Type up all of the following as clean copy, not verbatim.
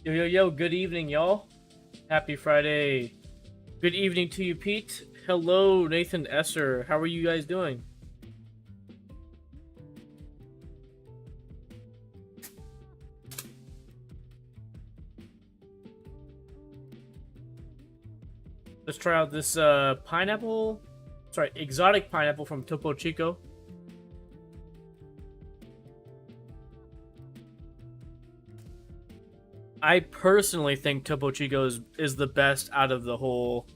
Yo, yo, yo, good evening, y'all. Happy Friday. Good evening to you, Pete. Hello, Nathan Esser. How are you guys doing? Let's try out this exotic pineapple from Topo Chico. I personally think Topo Chico is the best out of the whole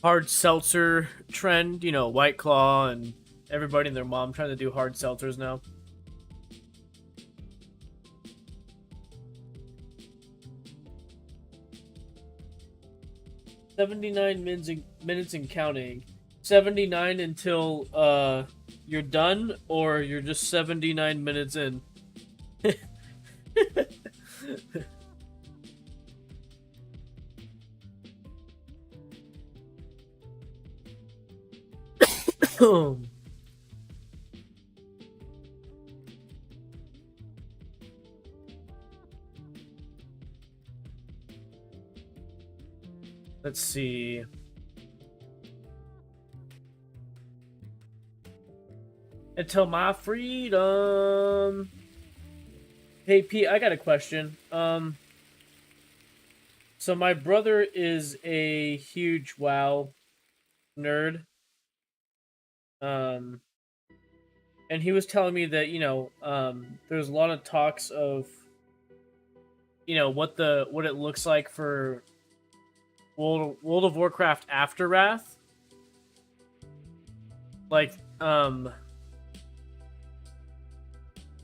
hard seltzer trend. You know, White Claw and everybody and their mom trying to do hard seltzers now. "79 minutes and counting. 79 until you're done, or you're just 79 minutes in." Let's see. Until my freedom. Hey Pete, I got a question. So my brother is a huge WoW nerd. And he was telling me that, there's a lot of talks of, what it looks like for World of Warcraft after Wrath. Like,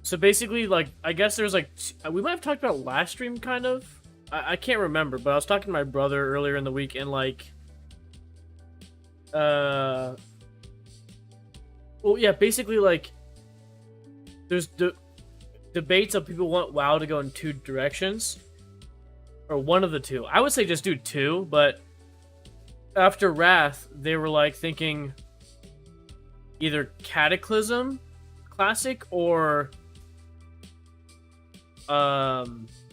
so basically, like, I guess there's like, we might have talked about last stream, kind of. I can't remember, but I was talking to my brother earlier in the week, and like, well, yeah, basically, like, there's debates of people want WoW to go in two directions, or one of the two. I would say just do two, but after Wrath, they were like thinking either Cataclysm Classic or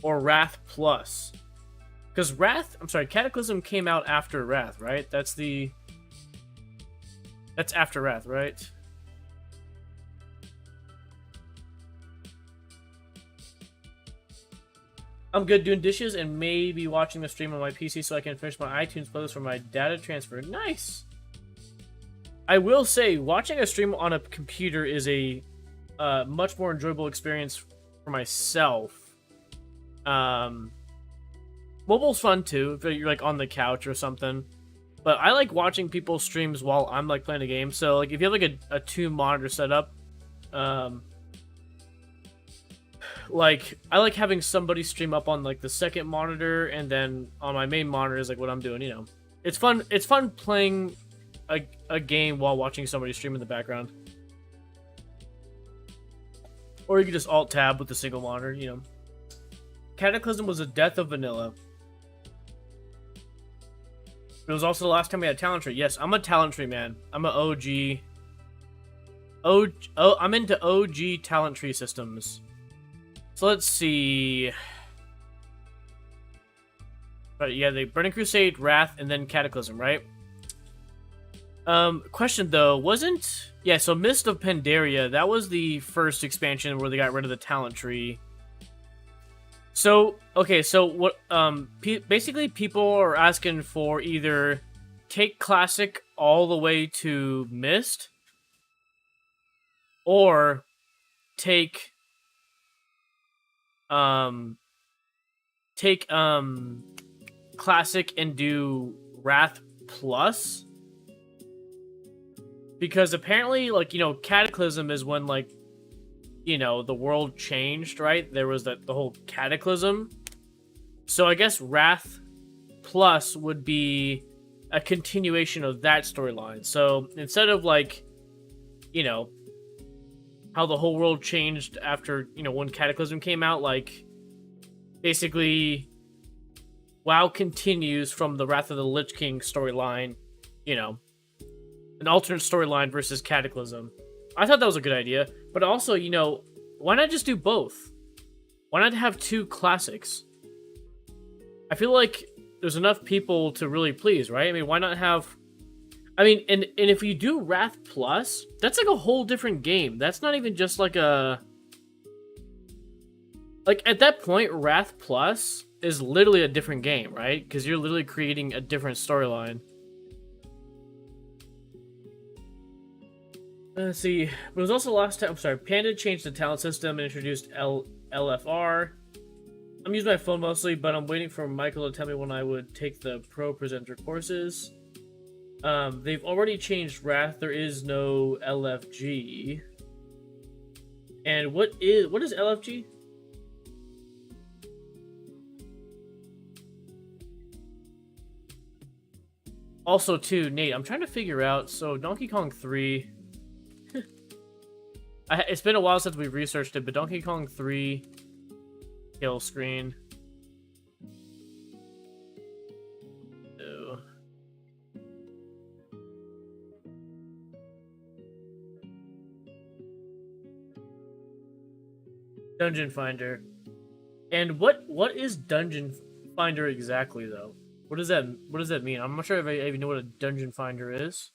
Wrath Plus. Because Cataclysm came out after Wrath, right? That's after Wrath, right? I'm good doing dishes and maybe watching the stream on my PC so I can finish my iTunes playlist for my data transfer. Nice! I will say, watching a stream on a computer is a much more enjoyable experience for myself. Mobile's fun too, if you're like on the couch or something. But I like watching people's streams while I'm like playing a game. So like if you have like a two monitor setup, like I like having somebody stream up on like the second monitor, and then on my main monitor is like what I'm doing, It's fun playing a game while watching somebody stream in the background. Or you can just alt tab with the single monitor, Cataclysm was the death of vanilla. It was also the last time we had talent tree. Yes, I'm a talent tree man. I'm an OG. I'm into OG talent tree systems. So let's see. But yeah, the Burning Crusade, Wrath, and then Cataclysm, right? Question though, so Mist of Pandaria, that was the first expansion where they got rid of the talent tree. So, okay, so what, basically people are asking for either take Classic all the way to Mist, or take Classic and do Wrath Plus. Because apparently, like, Cataclysm is when, like, the world changed, right? There was the whole Cataclysm. So I guess Wrath Plus would be a continuation of that storyline. So instead of, like, how the whole world changed after, when Cataclysm came out, like, basically, WoW continues from the Wrath of the Lich King storyline, an alternate storyline versus Cataclysm. I thought that was a good idea, but also, why not just do both? Why not have 2 classics? I feel like there's enough people to really please, right? I mean, why not have... I mean, and if you do Wrath Plus, that's like a whole different game. That's not even just like a... Like, at that point, Wrath Plus is literally a different game, right? Because you're literally creating a different storyline. Let's see. It was also last time... I'm sorry. Panda changed the talent system and introduced LFR. I'm using my phone mostly, but I'm waiting for Michael to tell me when I would take the Pro Presenter courses. They've already changed Wrath. There is no LFG. And what is LFG? Also, too, Nate, I'm trying to figure out... So, Donkey Kong 3... it's been a while since we've researched it, but Donkey Kong 3... Kill screen. So. Dungeon Finder. And what is Dungeon Finder exactly, though? What does that mean? I'm not sure if I even know what a Dungeon Finder is.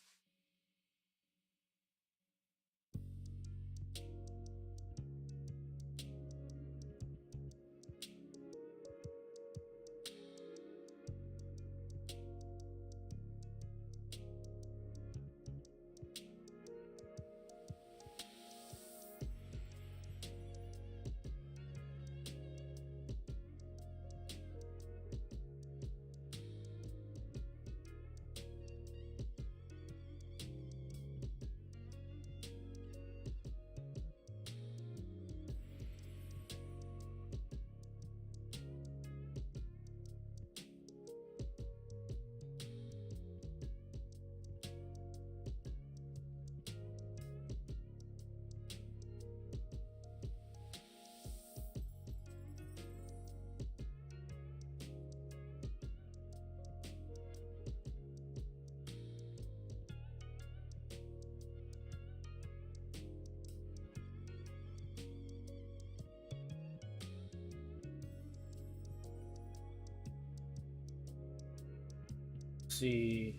See.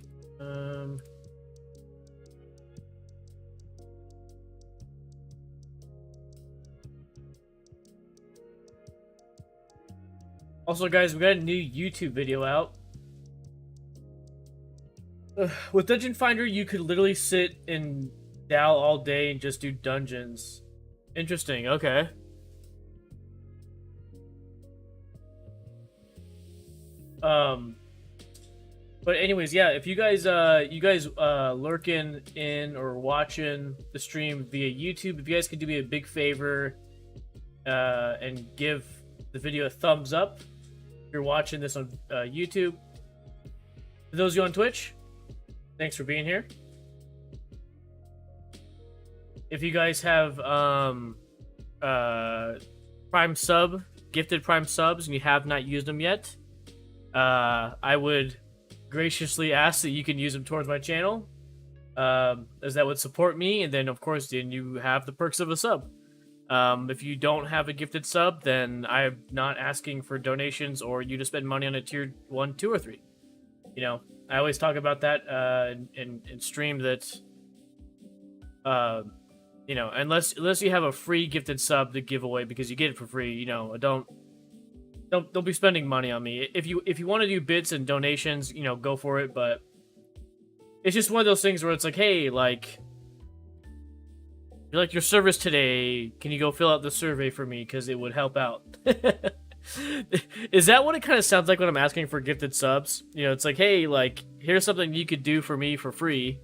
Also, guys, we got a new YouTube video out. With Dungeon Finder, you could literally sit in Dal all day and just do dungeons. Interesting, okay. But anyways, yeah, if you guys lurking in or watching the stream via YouTube, if you guys could do me a big favor and give the video a thumbs up if you're watching this on YouTube. For those of you on Twitch, thanks for being here. If you guys have Prime sub, gifted Prime subs, and you have not used them yet, I would graciously ask that you can use them towards my channel, as that would support me, and then of course then you have the perks of a sub. If you don't have a gifted sub, then I'm not asking for donations or you to spend money on a tier 1, 2, or 3. You know, I always talk about that in stream that you know, unless you have a free gifted sub to give away because you get it for free, you know, don't be spending money on me. If you want to do bits and donations, you know, go for it, but it's just one of those things where it's like, hey, like, you like your service today, can you go fill out the survey for me because it would help out. Is that what it kind of sounds like when I'm asking for gifted subs? You know, it's like, hey, like, here's something you could do for me for free.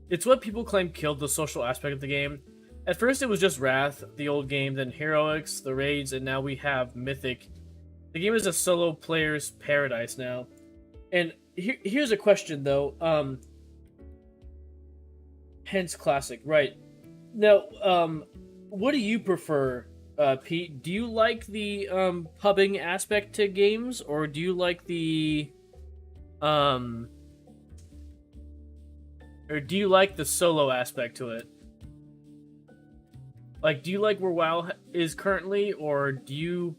It's what people claim killed the social aspect of the game. At first it was just Wrath, the old game, then Heroics, the raids, and now we have Mythic. The game is a solo player's paradise now. And here's a question though, hence classic, right. Now, what do you prefer, Pete? Do you like the, pubbing aspect to games, or do you like the, Or do you like the solo aspect to it? Like, do you like where WoW is currently, or do you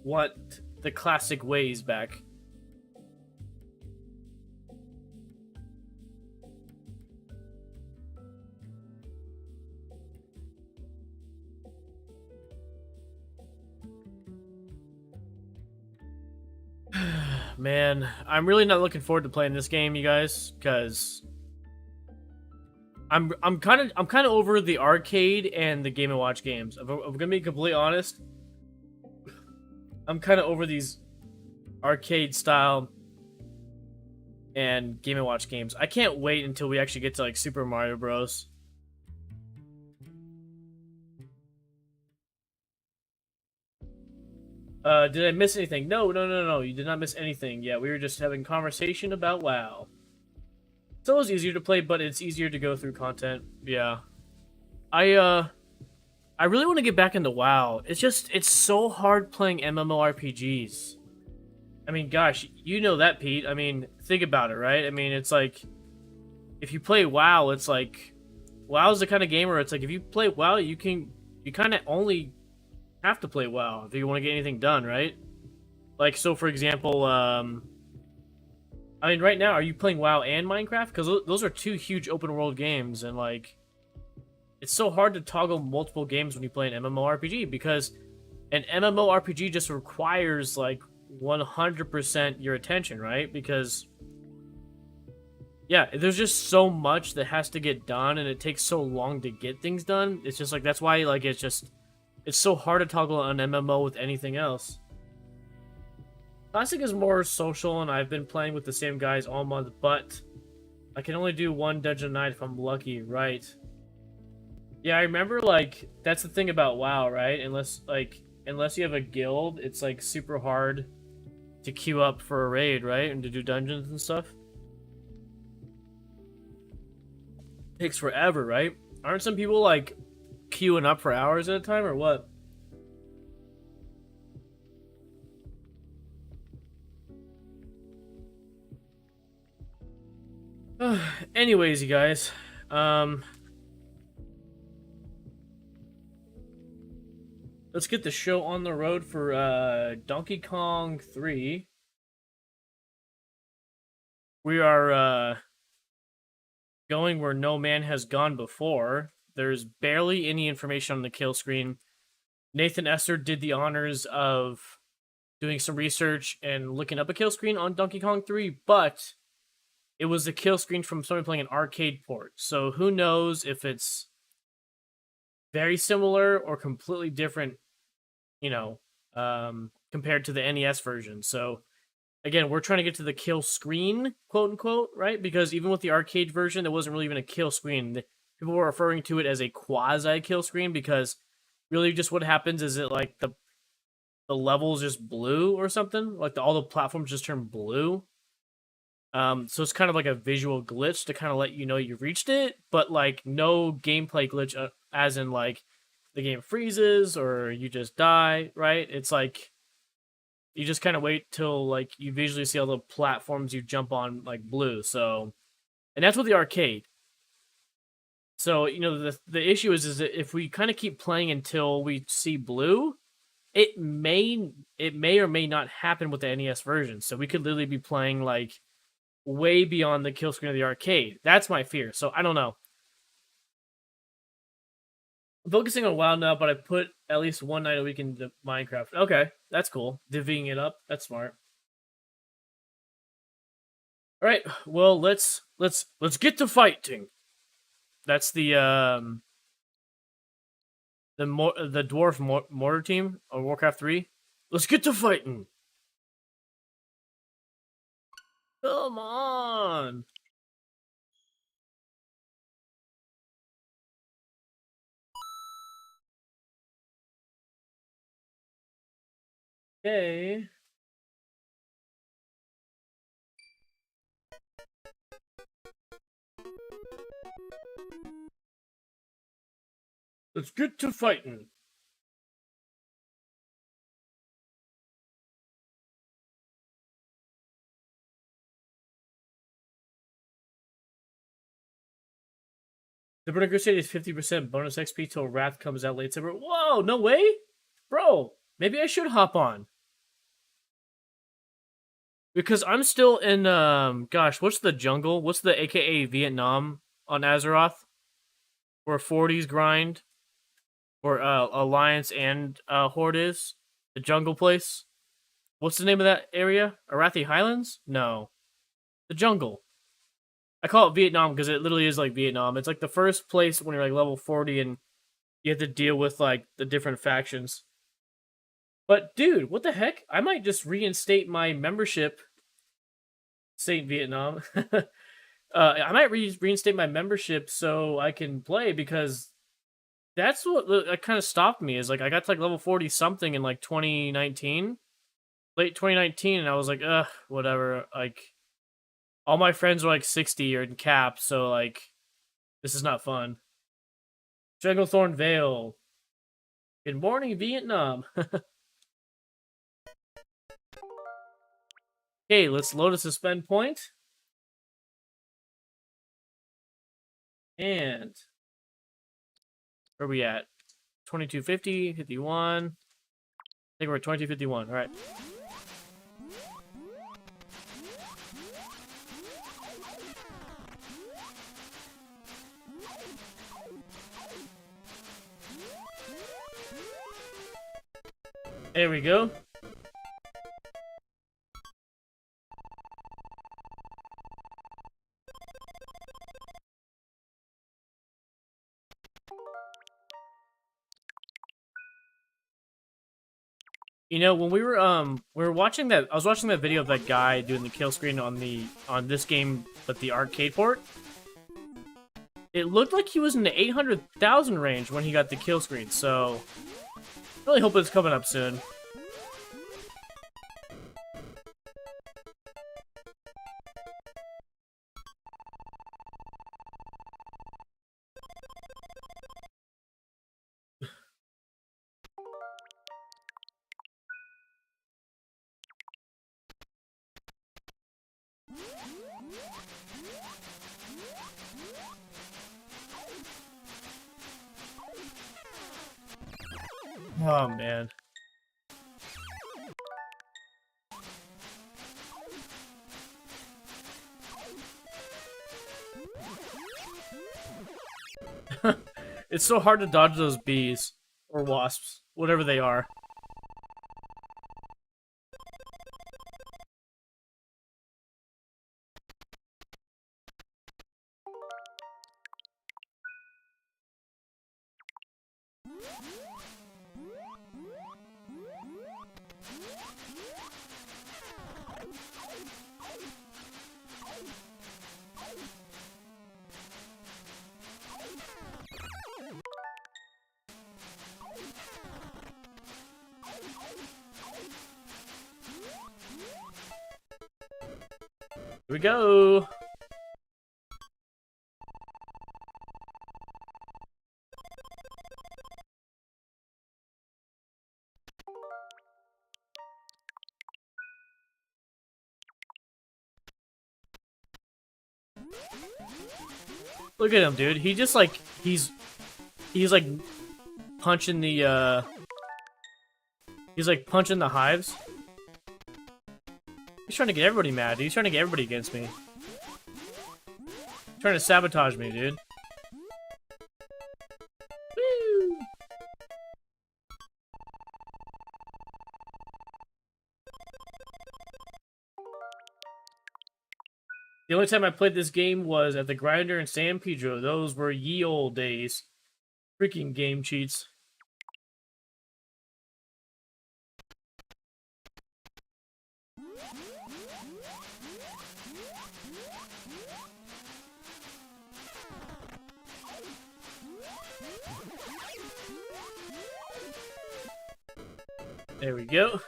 want the classic ways back? Man, I'm really not looking forward to playing this game, you guys, because I'm kind of over the arcade and the Game and Watch games. I'm gonna be completely honest. I'm kind of over these arcade style and Game and Watch games. I can't wait until we actually get to like Super Mario Bros. Did I miss anything? No, no, no, no. You did not miss anything. Yeah, we were just having conversation about WoW. It's always easier to play, but it's easier to go through content. Yeah. I really want to get back into WoW. It's so hard playing MMORPGs. I mean, gosh, you know that, Pete. I mean, think about it, right? I mean, it's like if you play WoW, it's like WoW's the kind of game where it's like if you play WoW, you kind of only have to play WoW if you want to get anything done, right? Like, so for example, I mean, right now, are you playing WoW and Minecraft? Because those are two huge open world games, and like, it's so hard to toggle multiple games when you play an MMORPG because an MMORPG just requires like 100% your attention, right? Because yeah, there's just so much that has to get done, and it takes so long to get things done. It's just like that's why like it's so hard to toggle an MMO with anything else. Classic is more social, and I've been playing with the same guys all month, but I can only do one dungeon a night if I'm lucky, right? Yeah, I remember, like, that's the thing about WoW, right? Unless you have a guild, it's, like, super hard to queue up for a raid, right? And to do dungeons and stuff. Takes forever, right? Aren't some people, like, queuing up for hours at a time, or what? Anyways, you guys, let's get the show on the road for Donkey Kong 3. We are going where no man has gone before. There's barely any information on the kill screen. Nathan Esser did the honors of doing some research and looking up a kill screen on Donkey Kong 3, but it was a kill screen from someone playing an arcade port. So who knows if it's very similar or completely different, you know, compared to the NES version. So again, we're trying to get to the kill screen, quote unquote, right? Because even with the arcade version, there wasn't really even a kill screen. People were referring to it as a quasi kill screen because really just what happens is it like the levels just blue or something, like all the platforms just turn blue. So it's kind of like a visual glitch to kind of let you know you've reached it, but like no gameplay glitch, as in like the game freezes or you just die, right? It's like you just kind of wait till like you visually see all the platforms you jump on like blue. So, and that's with the arcade. So you know the issue is that if we kind of keep playing until we see blue, it may or may not happen with the NES version. So we could literally be playing like way beyond the kill screen of the arcade. That's my fear. So I don't know. I'm focusing on WoW now, but I put at least one night a week into Minecraft. Okay, that's cool. Divvying it up. That's smart. All right. Well, let's get to fighting. That's the dwarf mortar team of Warcraft 3. Let's get to fighting. Come on. Okay. Let's get to fighting. The Burning Crusade is 50% bonus XP till Wrath comes out late September. Whoa, no way? Bro, maybe I should hop on. Because I'm still in, gosh, what's the jungle? What's the AKA Vietnam on Azeroth? Where 40s grind? Where Alliance and Horde is? The jungle place? What's the name of that area? Arathi Highlands? No. The jungle. I call it Vietnam because it literally is like Vietnam. It's like the first place when you're like level 40 and you have to deal with like the different factions. But dude, what the heck? I might just reinstate my membership. Saint Vietnam. I might reinstate my membership so I can play because that's what kind of stopped me. Is like I got to like level 40 something in like 2019, late 2019, and I was like, ugh, whatever. Like all my friends are like 60 or in cap, so like this is not fun. Stranglethorn Vale. Good morning, Vietnam. Okay, let's load a suspend point. And where are we at? 2250, 51. I think we're at 2251. All right. There we go. You know, when we were watching that, I was watching that video of that guy doing the kill screen on this game, but the arcade port. It looked like he was in the 800,000 range when he got the kill screen, so really hope it's coming up soon. Oh, man. It's so hard to dodge those bees. Or wasps. Whatever they are. Here we go. Look at him, dude. He just like he's like punching the he's like punching the hives. He's trying to get everybody mad, dude. He's trying to get everybody against me. He's trying to sabotage me, dude. Woo! The only time I played this game was at the Grinder in San Pedro. Those were ye old days. Freaking game cheats. There we go.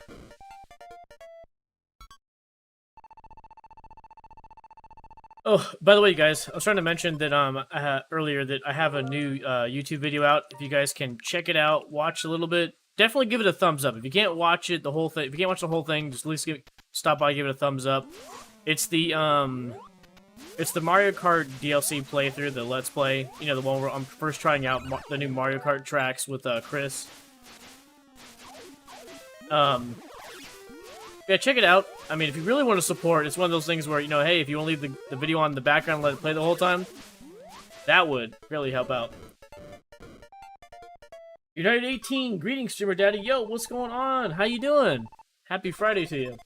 Oh, by the way, guys, I was trying to mention that earlier that I have a new YouTube video out. If you guys can check it out, watch a little bit, definitely give it a thumbs up. If you can't watch it, the whole thing, if you can't watch the whole thing, just at least stop by, give it a thumbs up. It's the It's the Mario Kart DLC playthrough, the Let's Play. You know, the one where I'm first trying out the new Mario Kart tracks with Chris. Yeah, check it out. I mean, if you really want to support, it's one of those things where, you know, hey, if you want to leave the video on the background and let it play the whole time, that would really help out. United 18, greetings, streamer daddy. Yo, what's going on? How you doing? Happy Friday to you.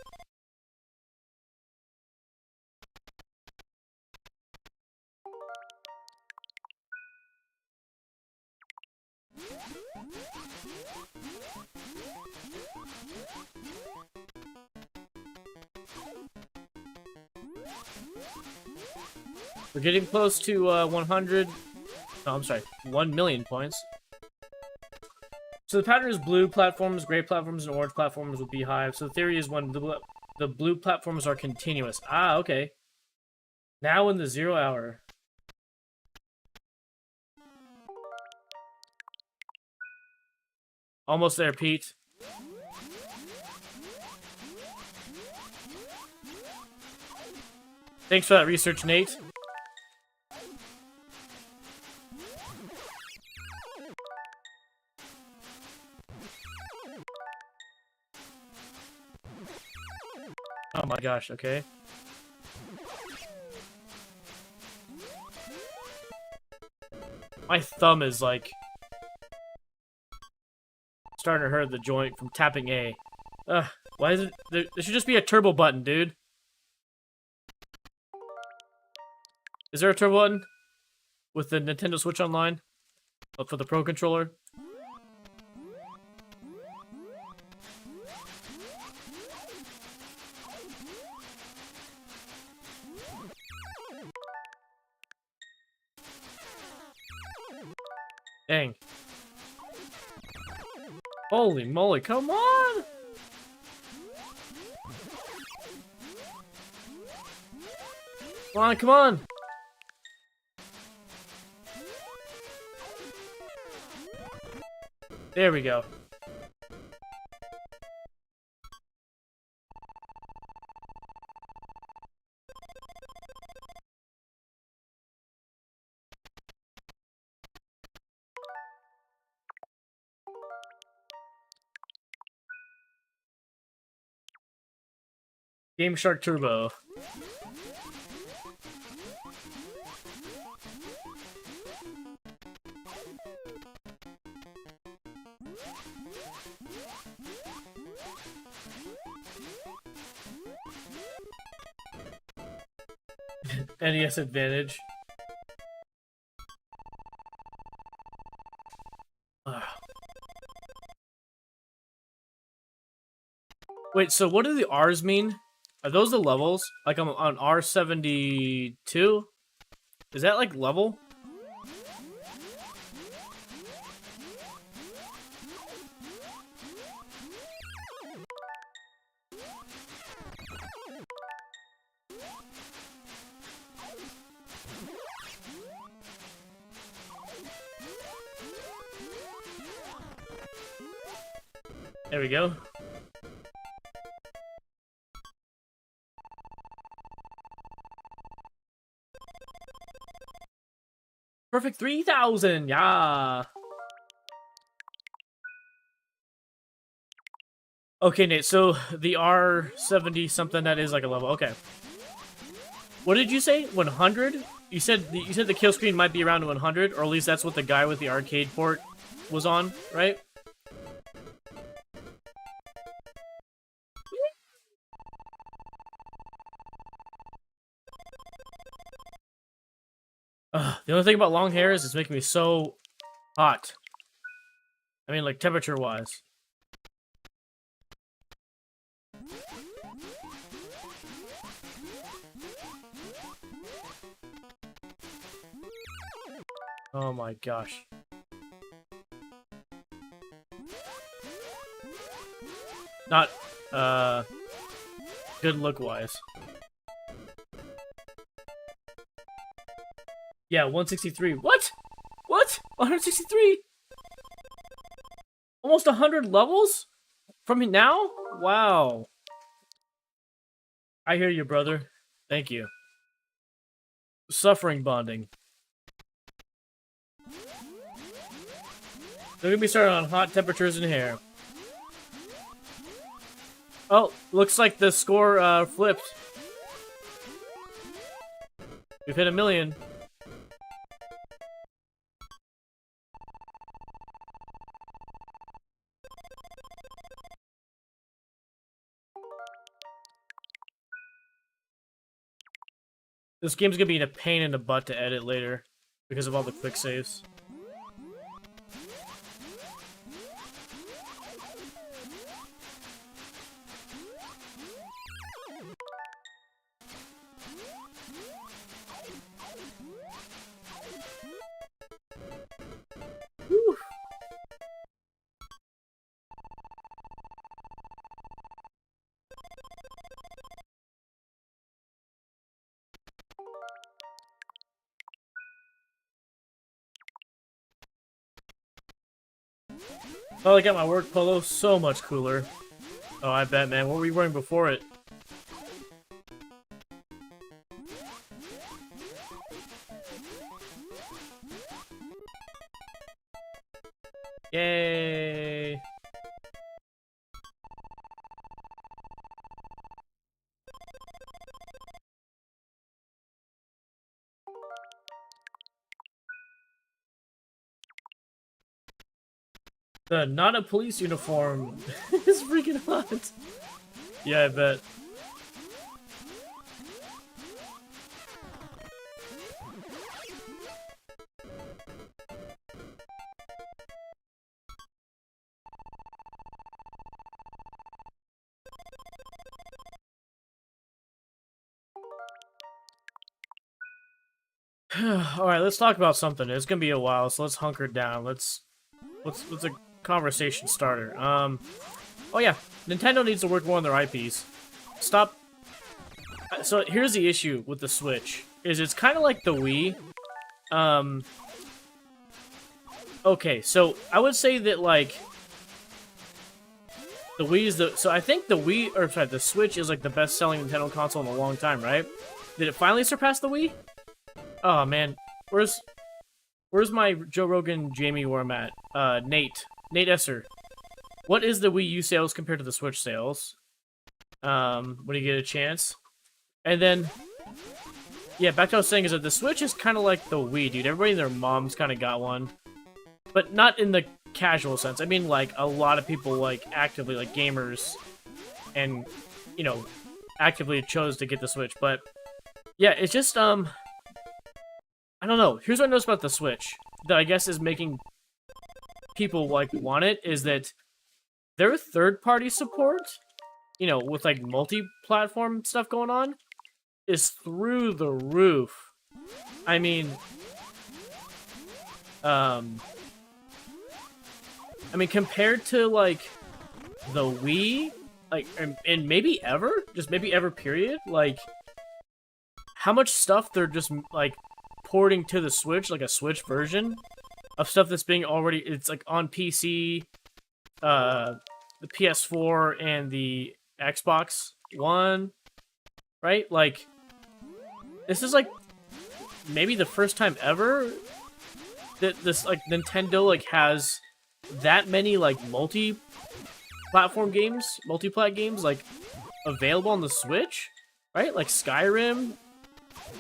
We're getting close to 100. Oh, I'm sorry, 1 million points. So the pattern is blue platforms, gray platforms, and orange platforms with beehive. So the theory is when the blue platforms are continuous. Ah, okay. Now in the 0 hour. Almost there, Pete. Thanks for that research, Nate. Oh my gosh, okay. My thumb is like starting to hurt the joint from tapping A. Ugh, why is it? There should just be a turbo button, dude. Is there a turbo button with the Nintendo Switch Online? For the Pro Controller? Dang. Holy moly, come on! Come on, come on! There we go. Game Shark Turbo. NES Advantage. Wait, so what do the R's mean? Are those the levels? Like I'm on R72? Is that like level? There we go. Perfect 3,000, yeah. Okay, Nate, so the R70 something, that is like a level. Okay. What did you say? 100? You said the kill screen might be around 100, or at least that's what the guy with the arcade port was on, right? The only thing about long hair is it's making me so hot. I mean, like, temperature-wise. Oh my gosh. Not, good look-wise. Yeah, 163. What? What? 163? Almost 100 levels? From now? Wow. I hear you, brother. Thank you. Suffering bonding. They're gonna be started on hot temperatures in here. Oh, looks like the score flipped. We've hit 1 million. This game's gonna be a pain in the butt to edit later because of all the quick saves. Whew. Oh, I got my work polo. So much cooler. Oh, I bet, man. What were you wearing before it? Yay! The not a police uniform is freaking hot. Yeah, I bet. Alright, let's talk about something. It's gonna be a while, so let's hunker down. Let's a conversation starter. Oh yeah, Nintendo needs to work more on their IPs. Stop. So here's the issue with the Switch, is it's kind of like the Wii. Okay, so I would say that, like, the Wii is the... So I think the Wii, or sorry, the Switch is, like, the best-selling Nintendo console in a long time, right? Did it finally surpass the Wii? Oh, man. Where's my Joe Rogan Jamie where I'm at? Nate Esser. What is the Wii U sales compared to the Switch sales? When you get a chance. And then, yeah, back to what I was saying is that the Switch is kind of like the Wii, dude. Everybody and their moms kind of got one. But not in the casual sense. I mean, like, a lot of people, like, actively, like, gamers, and, you know, actively chose to get the Switch. But, yeah, it's just, I don't know. Here's what I noticed about the Switch that I guess is making people, like, want it, is that their third-party support, you know, with, like, multi-platform stuff going on, is through the roof. I mean, compared to, like, the Wii, like, and maybe ever, just maybe ever, period, like, how much stuff they're just, like, porting to the Switch, like a Switch version of stuff that's being already, it's like on PC, the PS4 and the Xbox One, right? Like, this is like maybe the first time ever that this, like, Nintendo, like, has that many, like, multi-platform games, multi-plat games, like, available on the Switch, right? Like Skyrim,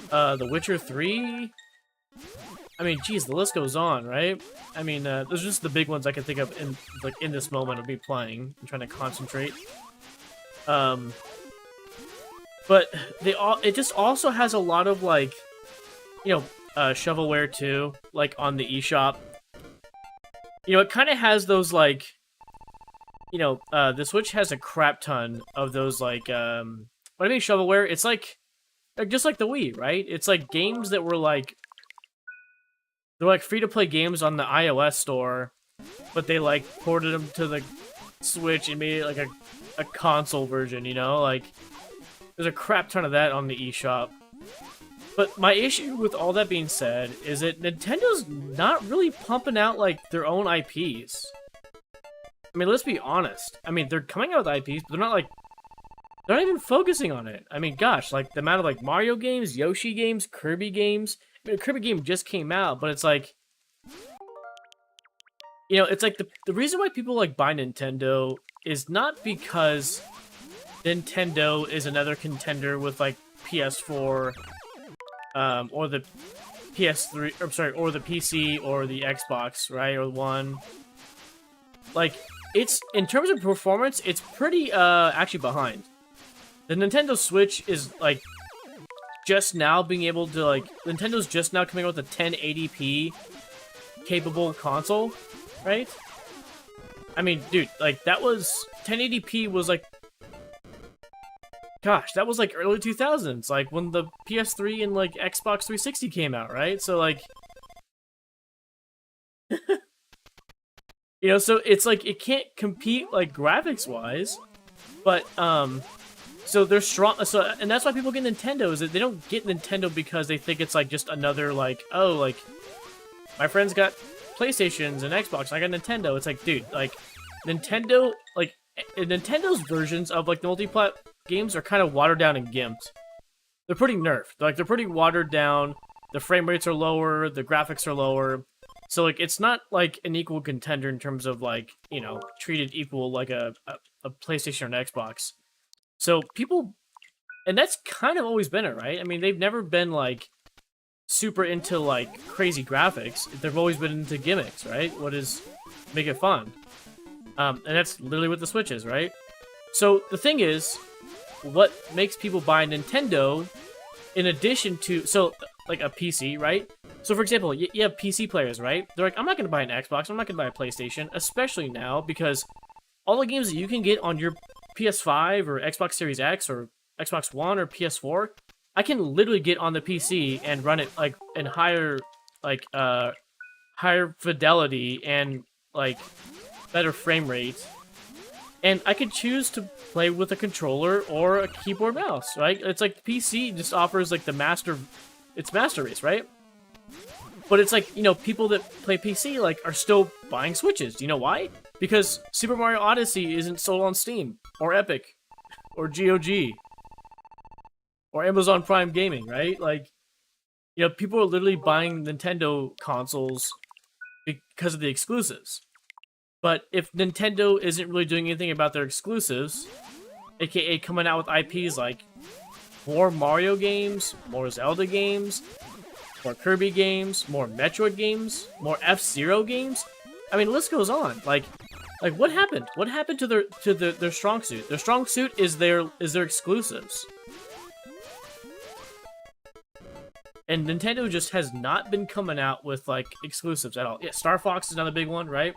The Witcher 3. I mean, geez, the list goes on, right? I mean, those are just the big ones I can think of in, like, in this moment of me playing and trying to concentrate. But it just also has a lot of, like, you know, shovelware too, like, on the eShop. You know, it kind of has those, like, you know, the Switch has a crap ton of those, like, what I mean shovelware, it's like just like the Wii, right? It's like games that were, like, they're, like, free-to-play games on the iOS store, but they, like, ported them to the Switch and made it, like, a console version, you know? Like, there's a crap ton of that on the eShop. But my issue with all that being said is that Nintendo's not really pumping out, like, their own IPs. I mean, let's be honest. I mean, they're coming out with IPs, but they're not, like, They're not even focusing on it. I mean, gosh, like the amount of like Mario games, Yoshi games, Kirby games. I mean, the Kirby game just came out, but it's like, you know, it's like the reason why people like buy Nintendo is not because Nintendo is another contender with like PS4, or the PS3. I'm sorry, or the PC or the Xbox, right, or One. Like, it's in terms of performance, it's pretty actually behind. The Nintendo Switch is like just now being able to like Nintendo's just now coming out with a 1080p capable console, right? I mean, dude, like that was 1080p was like, gosh, that was like early 2000s, like when the PS3 and like Xbox 360 came out, right? So like, you know, so it's like it can't compete like graphics wise, but so they're strong. So and that's why people get Nintendo is that they don't get Nintendo because they think it's like just another like, oh, like my friends got PlayStations and Xbox, I got Nintendo. It's like, dude, like Nintendo, like Nintendo's versions of like the multi-plat games are kind of watered down and gimped. They're pretty nerfed. Like they're pretty watered down. The frame rates are lower. The graphics are lower. So like it's not like an equal contender in terms of like, you know, treated equal like a PlayStation or an Xbox. So people, and that's kind of always been it, right? I mean, they've never been like super into like crazy graphics. They've always been into gimmicks, right? What is make it fun? And that's literally what the Switch is, right? So the thing is, what makes people buy Nintendo, in addition to like a PC, right? So for example, you have PC players, right? They're like, I'm not gonna buy an Xbox, I'm not gonna buy a PlayStation, especially now because all the games that you can get on your PS5 or Xbox Series X or Xbox One or PS4, I can literally get on the PC and run it like in higher fidelity and like better frame rate. And I could choose to play with a controller or a keyboard mouse, right? It's like PC just offers like it's master race, right? But it's like, you know, people that play PC like are still buying Switches. Do you know why? Because Super Mario Odyssey isn't sold on Steam or Epic or GOG or Amazon Prime Gaming, right? Like, you know, people are literally buying Nintendo consoles because of the exclusives. But if Nintendo isn't really doing anything about their exclusives, aka coming out with IPs like more Mario games, more Zelda games, more Kirby games, more Metroid games, more F-Zero games, I mean, the list goes on. Like what happened? What happened to their strong suit? Their strong suit is their exclusives. And Nintendo just has not been coming out with like exclusives at all. Yeah, Star Fox is another big one, right?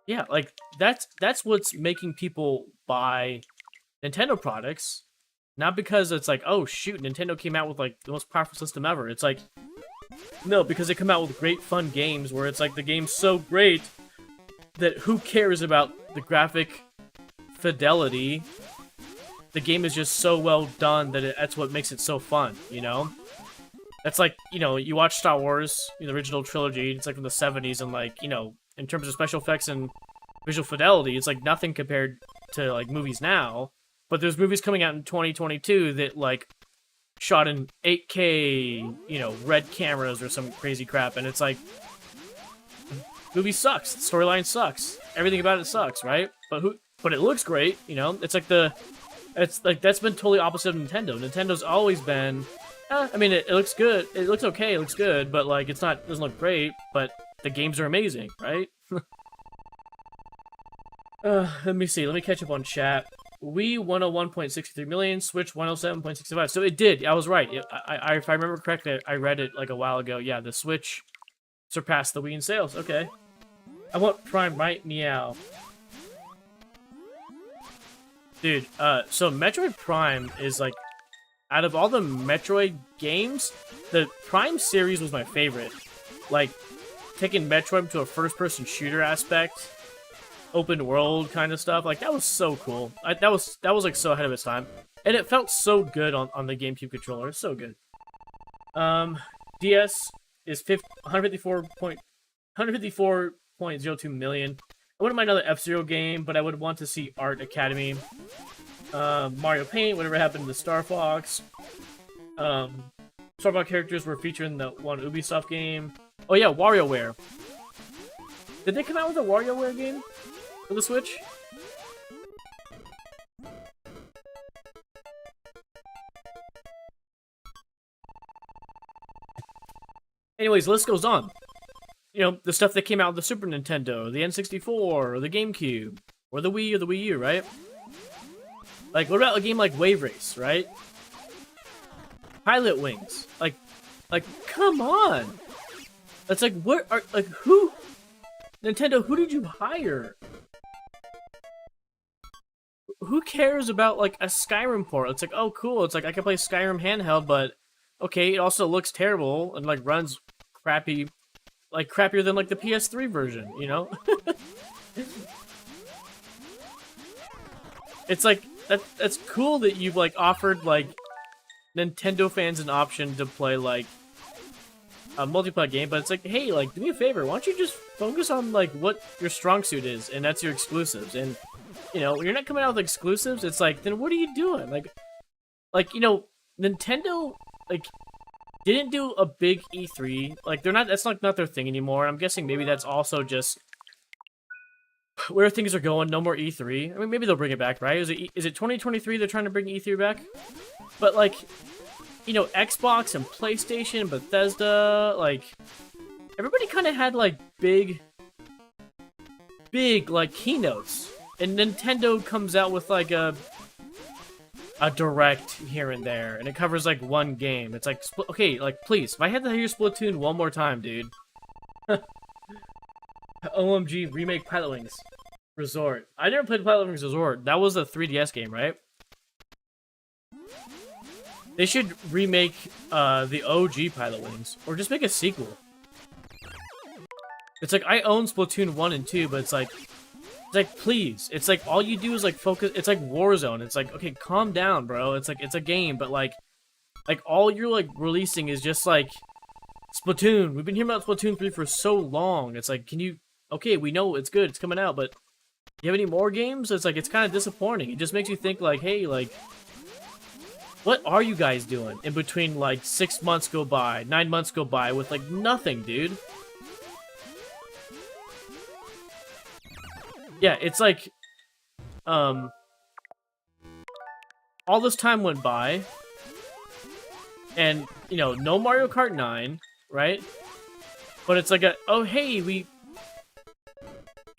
Yeah, like that's what's making people buy Nintendo products, not because it's like, oh shoot, Nintendo came out with like the most powerful system ever. It's like, no, because they come out with great fun games where it's like the game's so great that who cares about the graphic fidelity? The game is just so well done that that's what makes it so fun, you know? That's like, you know, you watch Star Wars, the original trilogy, it's like from the 70s, and like, you know, in terms of special effects and visual fidelity, it's like nothing compared to like movies now. But there's movies coming out in 2022 that like shot in 8K, you know, red cameras or some crazy crap, and it's like, the movie sucks, the storyline sucks, everything about it sucks, right? But it looks great, you know? It's like that's been totally opposite of Nintendo. Nintendo's always been, I mean, it looks good, it looks okay, it looks good, but like doesn't look great, but the games are amazing, right? Let me see, let me catch up on chat. Wii 101.63 million, Switch 107.65. So it did. I was right. If I remember correctly, I read it like a while ago. Yeah, the Switch surpassed the Wii in sales. Okay. I want Prime right meow. Dude, so Metroid Prime is like, out of all the Metroid games, the Prime series was my favorite. Like, taking Metroid to a first-person shooter aspect, open world kind of stuff, like that was so cool. That was like so ahead of its time, and it felt so good on the GameCube controller. It's so good. DS is 154.02 million. I wouldn't mind another F-Zero game, but I would want to see Art Academy. Mario Paint, whatever happened to Star Fox. Star Fox characters were featured in the one Ubisoft game. Oh yeah, WarioWare. Did they come out with a WarioWare game for the Switch? Anyways, the list goes on. You know, the stuff that came out of the Super Nintendo, the N64, or the GameCube, or the Wii, or the Wii U, right? Like, what about a game like Wave Race, right? Pilot Wings. Like, come on! That's like, what are, like, who? Nintendo, who did you hire? Who cares about, like, a Skyrim port? It's like, oh, cool, it's like, I can play Skyrim handheld, but, okay, it also looks terrible, and, like, runs crappy, like, crappier than, like, the PS3 version, you know? It's like, that's cool that you've, like, offered, like, Nintendo fans an option to play, like, a multiplayer game, but it's like, hey, like, do me a favor, why don't you just focus on, like, what your strong suit is, and that's your exclusives, and, you know, when you're not coming out with exclusives, it's like, then what are you doing? Like, you know, Nintendo, like, didn't do a big E3, like, they're not, that's not their thing anymore. I'm guessing maybe that's also just where things are going, no more E3. I mean, maybe they'll bring it back, right? Is it 2023 they're trying to bring E3 back? But, like, you know, Xbox and PlayStation, Bethesda, like, everybody kind of had, like, big, like, keynotes. And Nintendo comes out with, like, a direct here and there, and it covers, like, one game. It's like, okay, like, please, if I had to hear Splatoon one more time, dude. OMG, remake Pilot Wings Resort. I never played Pilot Wings Resort. That was a 3DS game, right? They should remake the OG Pilot Wings, or just make a sequel. It's like, I own Splatoon 1 and 2, but it's like, please. It's like, all you do is, like, focus. It's like Warzone. It's like, okay, calm down, bro. It's like, it's a game, but, like all you're, like, releasing is just, like, Splatoon. We've been hearing about Splatoon 3 for so long. It's like, can you... Okay, we know it's good. It's coming out, but... Do you have any more games? It's like, it's kind of disappointing. It just makes you think, like, hey, like... What are you guys doing in between, like, 6 months go by, 9 months go by with, like, nothing, dude? Yeah, it's like, all this time went by, and, you know, no Mario Kart 9, right? But it's like oh, hey, we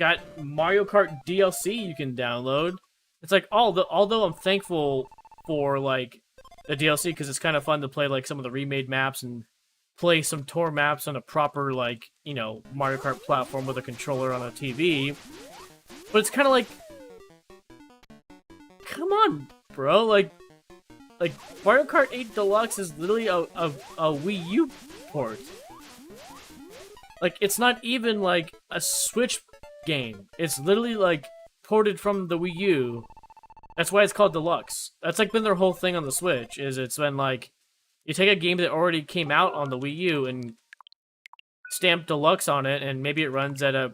got Mario Kart DLC you can download. It's like, although I'm thankful for, like, the DLC, because it's kind of fun to play, like, some of the remade maps and play some tour maps on a proper, like, you know, Mario Kart platform with a controller on a TV. But it's kind of like, come on, bro. Like Mario Kart 8 Deluxe is literally a Wii U port. Like, it's not even, like, a Switch game. It's literally, like, ported from the Wii U. That's why it's called Deluxe. That's, like, been their whole thing on the Switch, is it's been, like, you take a game that already came out on the Wii U and stamp Deluxe on it, and maybe it runs at a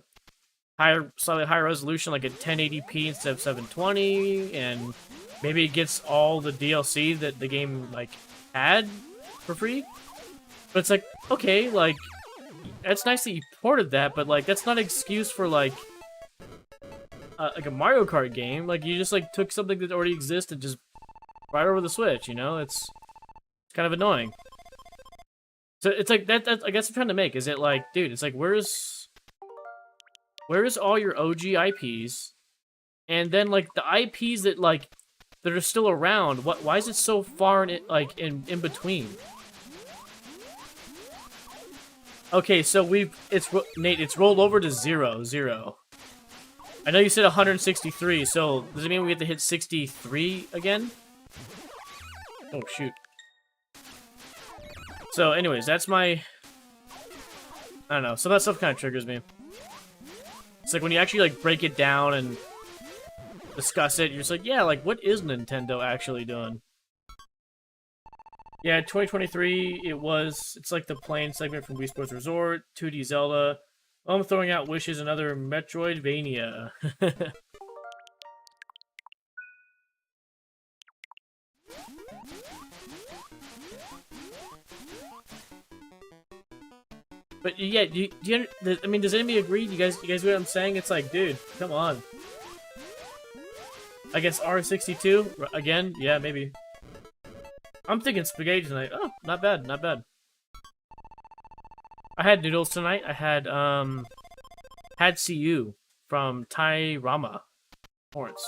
slightly higher resolution, like at 1080p instead of 720, and maybe it gets all the DLC that the game, like, had for free. But it's like, okay, like, it's nice that you ported that, but, like, that's not an excuse for, like a Mario Kart game. Like, you just, like, took something that already exists and just right over the Switch, you know? It's kind of annoying. So it's like, that I guess I'm trying to make, is it like, dude, it's like, where is all your OG IPs? And then, like, the IPs that, like, that are still around, why is it so far in it, like, in between? Okay, so Nate, it's rolled over to 0. I know you said 163, so does it mean we have to hit 63 again? Oh, shoot. So, anyways, that's my... I don't know, so that stuff kind of triggers me. It's like when you actually, like, break it down and discuss it, you're just like, yeah, like, what is Nintendo actually doing? Yeah, 2023, it's like the plane segment from Wii Sports Resort, 2D Zelda, I'm throwing out wishes another Metroidvania. But yeah, I mean, does anybody agree? You guys get what I'm saying? It's like, dude, come on. I guess R62 again. Yeah, maybe. I'm thinking spaghetti tonight. Oh, not bad, not bad. I had noodles tonight. I had CU from Thai Rama Lawrence.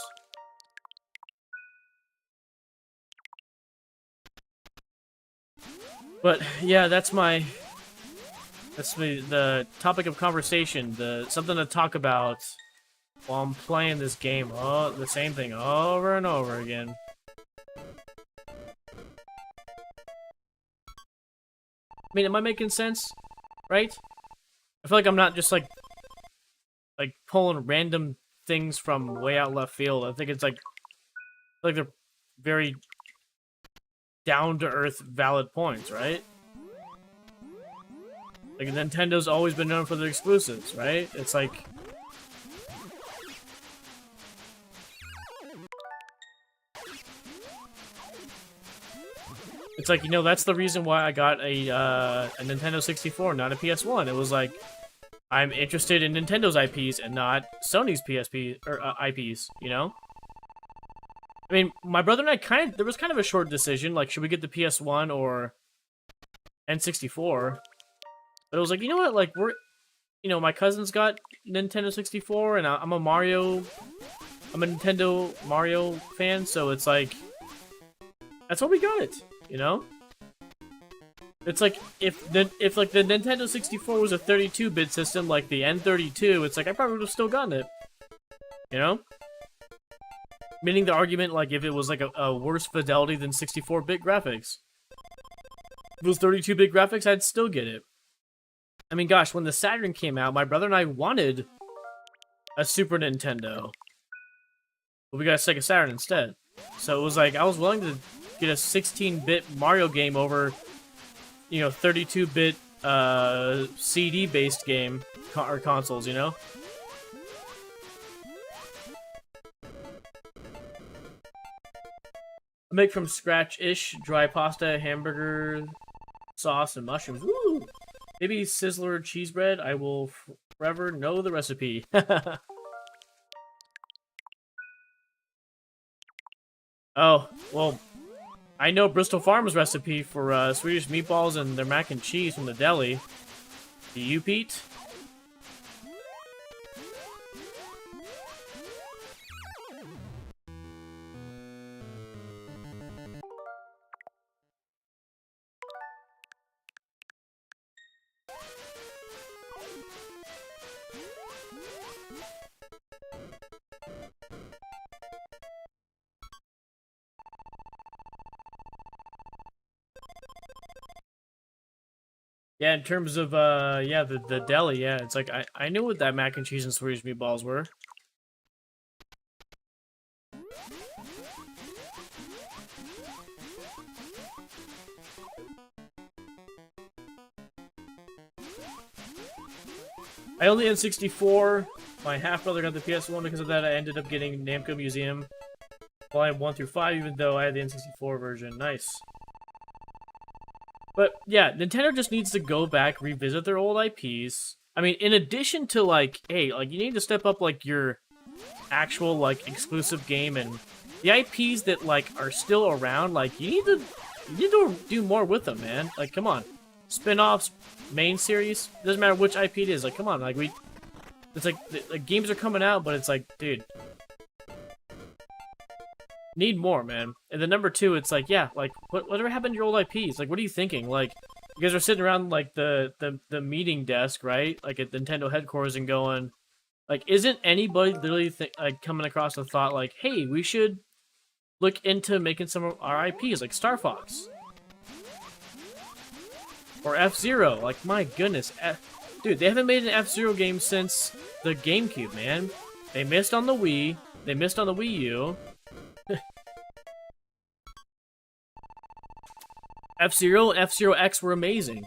But yeah, that's the topic of conversation, something to talk about while I'm playing this game. Oh, the same thing over and over again. I mean, am I making sense? Right? I feel like I'm not just like pulling random things from way out left field. I think it's like they're very down-to-earth valid points, right? Like, Nintendo's always been known for their exclusives, right? It's like... It's like, you know, that's the reason why I got a Nintendo 64, not a PS1. It was like, I'm interested in Nintendo's IPs and not Sony's PSP, or IPs, you know? I mean, my brother and I there was kind of a short decision, like, should we get the PS1 or N64? But it was like, you know what, like, my cousin's got Nintendo 64, and I'm a Nintendo Mario fan, so it's like, that's why we got it, you know? It's like, if like, the Nintendo 64 was a 32-bit system, like the N32, it's like, I probably would have still gotten it, you know? Meaning the argument, like, if it was, like, a worse fidelity than 64-bit graphics. If it was 32-bit graphics, I'd still get it. I mean, gosh, when the Saturn came out, my brother and I wanted a Super Nintendo. But we got a Sega Saturn instead. So it was like, I was willing to get a 16-bit Mario game over, you know, 32-bit CD-based game or consoles, you know? I make from scratch-ish dry pasta, hamburger, sauce, and mushrooms. Woo! Maybe Sizzler cheese bread. I will forever know the recipe. Oh, well, I know Bristol Farms recipe for Swedish meatballs and their mac and cheese from the deli. Do you, Pete? Yeah, in terms of, yeah, the deli, yeah, it's like, I knew what that mac and cheese and Swedish meatballs were. I only had N64. My half-brother got the PS1 because of that. I ended up getting Namco Museum. Well, I had 1 through 5, even though I had the N64 version. Nice. But, yeah, Nintendo just needs to go back, revisit their old IPs. I mean, in addition to, like, hey, like, you need to step up, like, your actual, like, exclusive game, and the IPs that, like, are still around, like, you need to do more with them, man. Like, come on. Spin-offs, main series, doesn't matter which IP it is, like, come on, like, it's like, the games are coming out, but it's like, dude, need more, man. And then number 2, it's like, yeah, like, whatever happened to your old IPs? Like, what are you thinking? Like, you guys are sitting around, like, the meeting desk, right? Like, at Nintendo headquarters and going, like, isn't anybody literally, like, coming across the thought, like, hey, we should look into making some of our IPs, like Star Fox? Or F-Zero, like, my goodness. Dude, they haven't made an F-Zero game since the GameCube, man. They missed on the Wii. They missed on the Wii U. F-Zero and F-Zero X were amazing.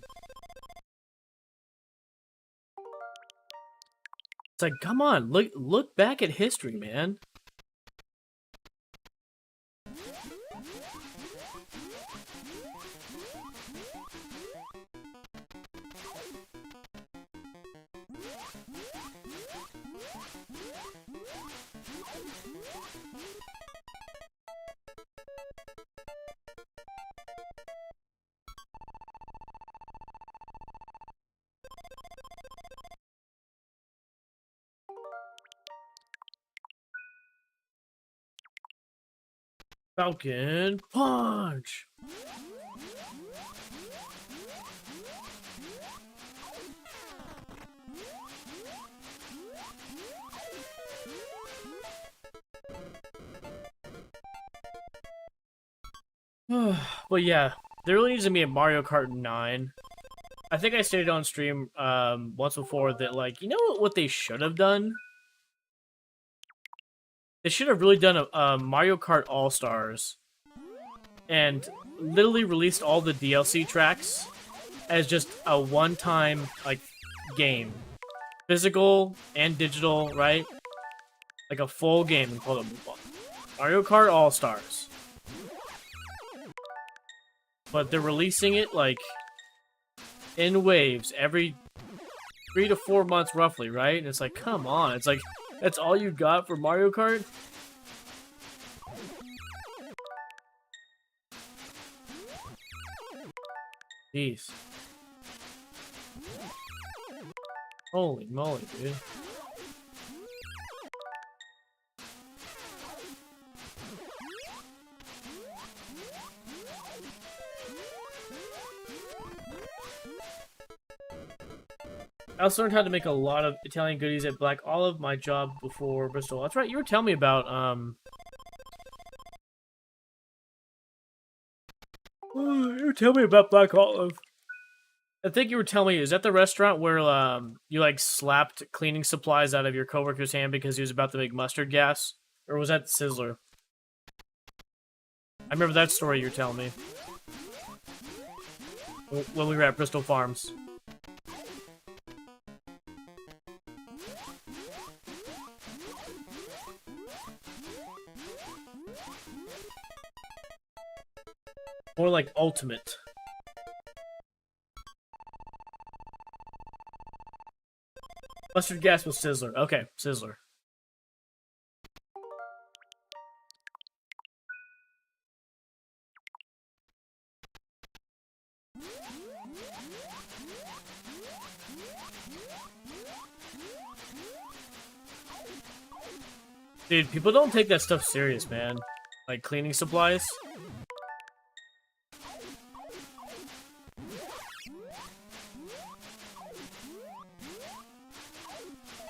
like, come on, look back at history, man. Falcon Punch! But yeah, there really needs to be a Mario Kart 9. I think I stated on stream once before that, like, you know what they should have done? They should have really done a Mario Kart All-Stars and literally released all the DLC tracks as just a one-time, like, game. Physical and digital, right? Like a full game and called it Mario Kart All-Stars. But they're releasing it, like, in waves every 3 to 4 months, roughly, right? And it's like, come on. It's like, that's all you got for Mario Kart? Jeez. Holy moly, dude. I also learned how to make a lot of Italian goodies at Black Olive, my job before Bristol. That's right, you were telling me about, you were telling me about Black Olive. I think you were telling me, is that the restaurant where, you, like, slapped cleaning supplies out of your coworker's hand because he was about to make mustard gas? Or was that Sizzler? I remember that story you were telling me. When we were at Bristol Farms. More like ultimate. Mustard gas with Sizzler. Okay, Sizzler. Dude, people don't take that stuff serious, man. Like cleaning supplies.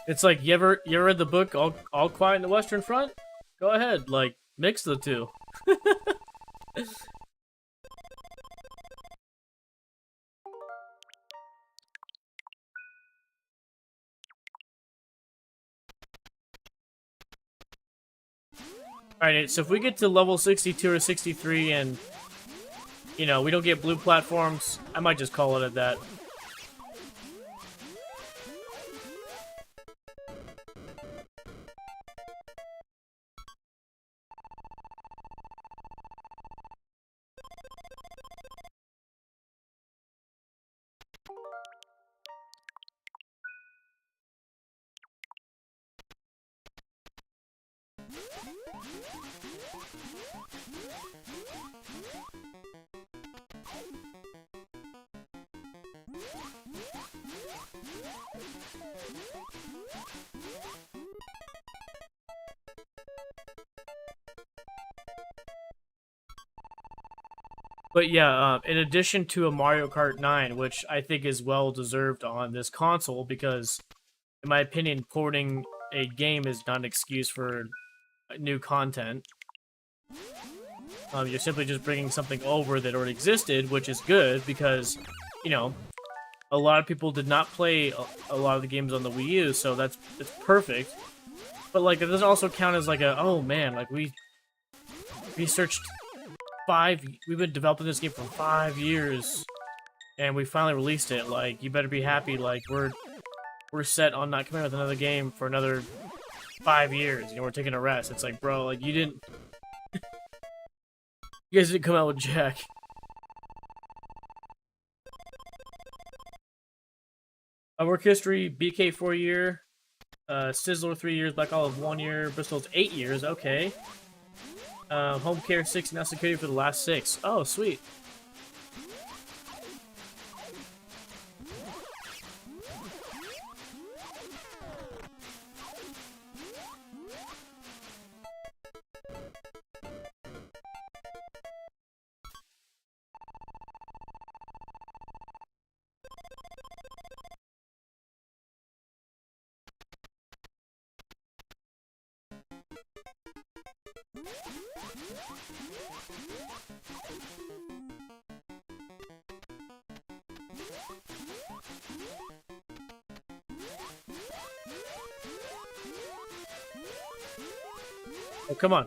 It's like, you ever read the book All Quiet in the Western Front? Go ahead, like, mix the two. Alright, so if we get to level 62 or 63 and, you know, we don't get blue platforms, I might just call it at that. But yeah, in addition to a Mario Kart 9, which I think is well-deserved on this console, because, in my opinion, porting a game is not an excuse for new content. You're simply just bringing something over that already existed, which is good, because, you know, a lot of people did not play a lot of the games on the Wii U, so it's perfect. But, like, it doesn't also count as, like, oh, man, like, we researched... we've been developing this game for 5 years, and we finally released it. Like, you better be happy. Like, we're we're set on not coming out with another game for another 5 years. You know, we're taking a rest. It's like, bro, like, you didn't... You guys didn't come out with Jack. Work history, BK 4 year, Sizzler 3 years, Black Olive 1 year, Bristol's 8 years, okay. Home care 6, now security for the last 6. Oh, sweet. Oh, come on.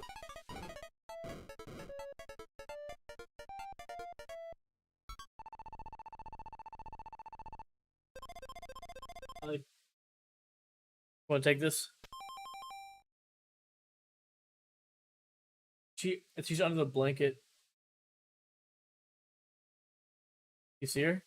Want to take this? She's under the blanket. You see her?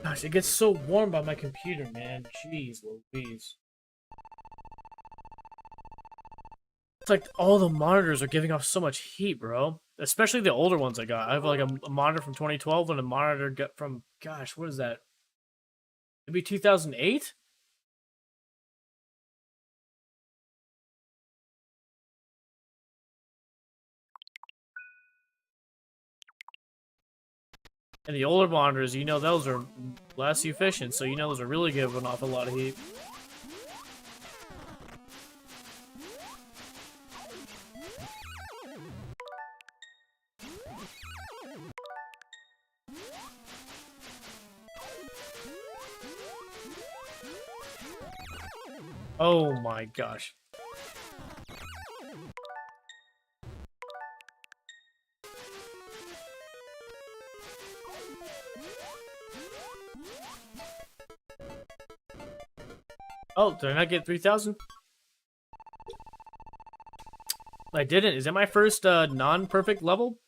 Gosh, it gets so warm by my computer, man. Jeez Louise. It's like all the monitors are giving off so much heat, bro. Especially the older ones I got. I have like a monitor from 2012 and a monitor got from, gosh, what is that? Maybe 2008? And the older monitors, you know, those are less efficient, so you know those are really giving off a lot of heat. Oh my gosh. Oh, did I not get 3,000? I didn't. Is that my first non-perfect level?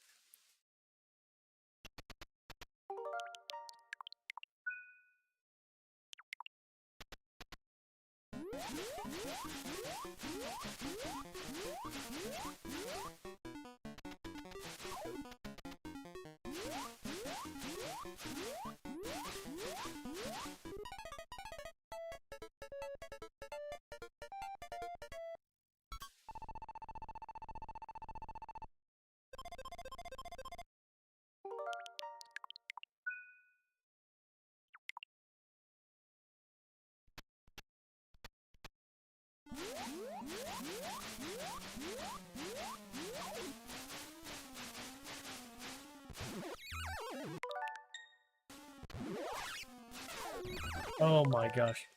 Oh my gosh.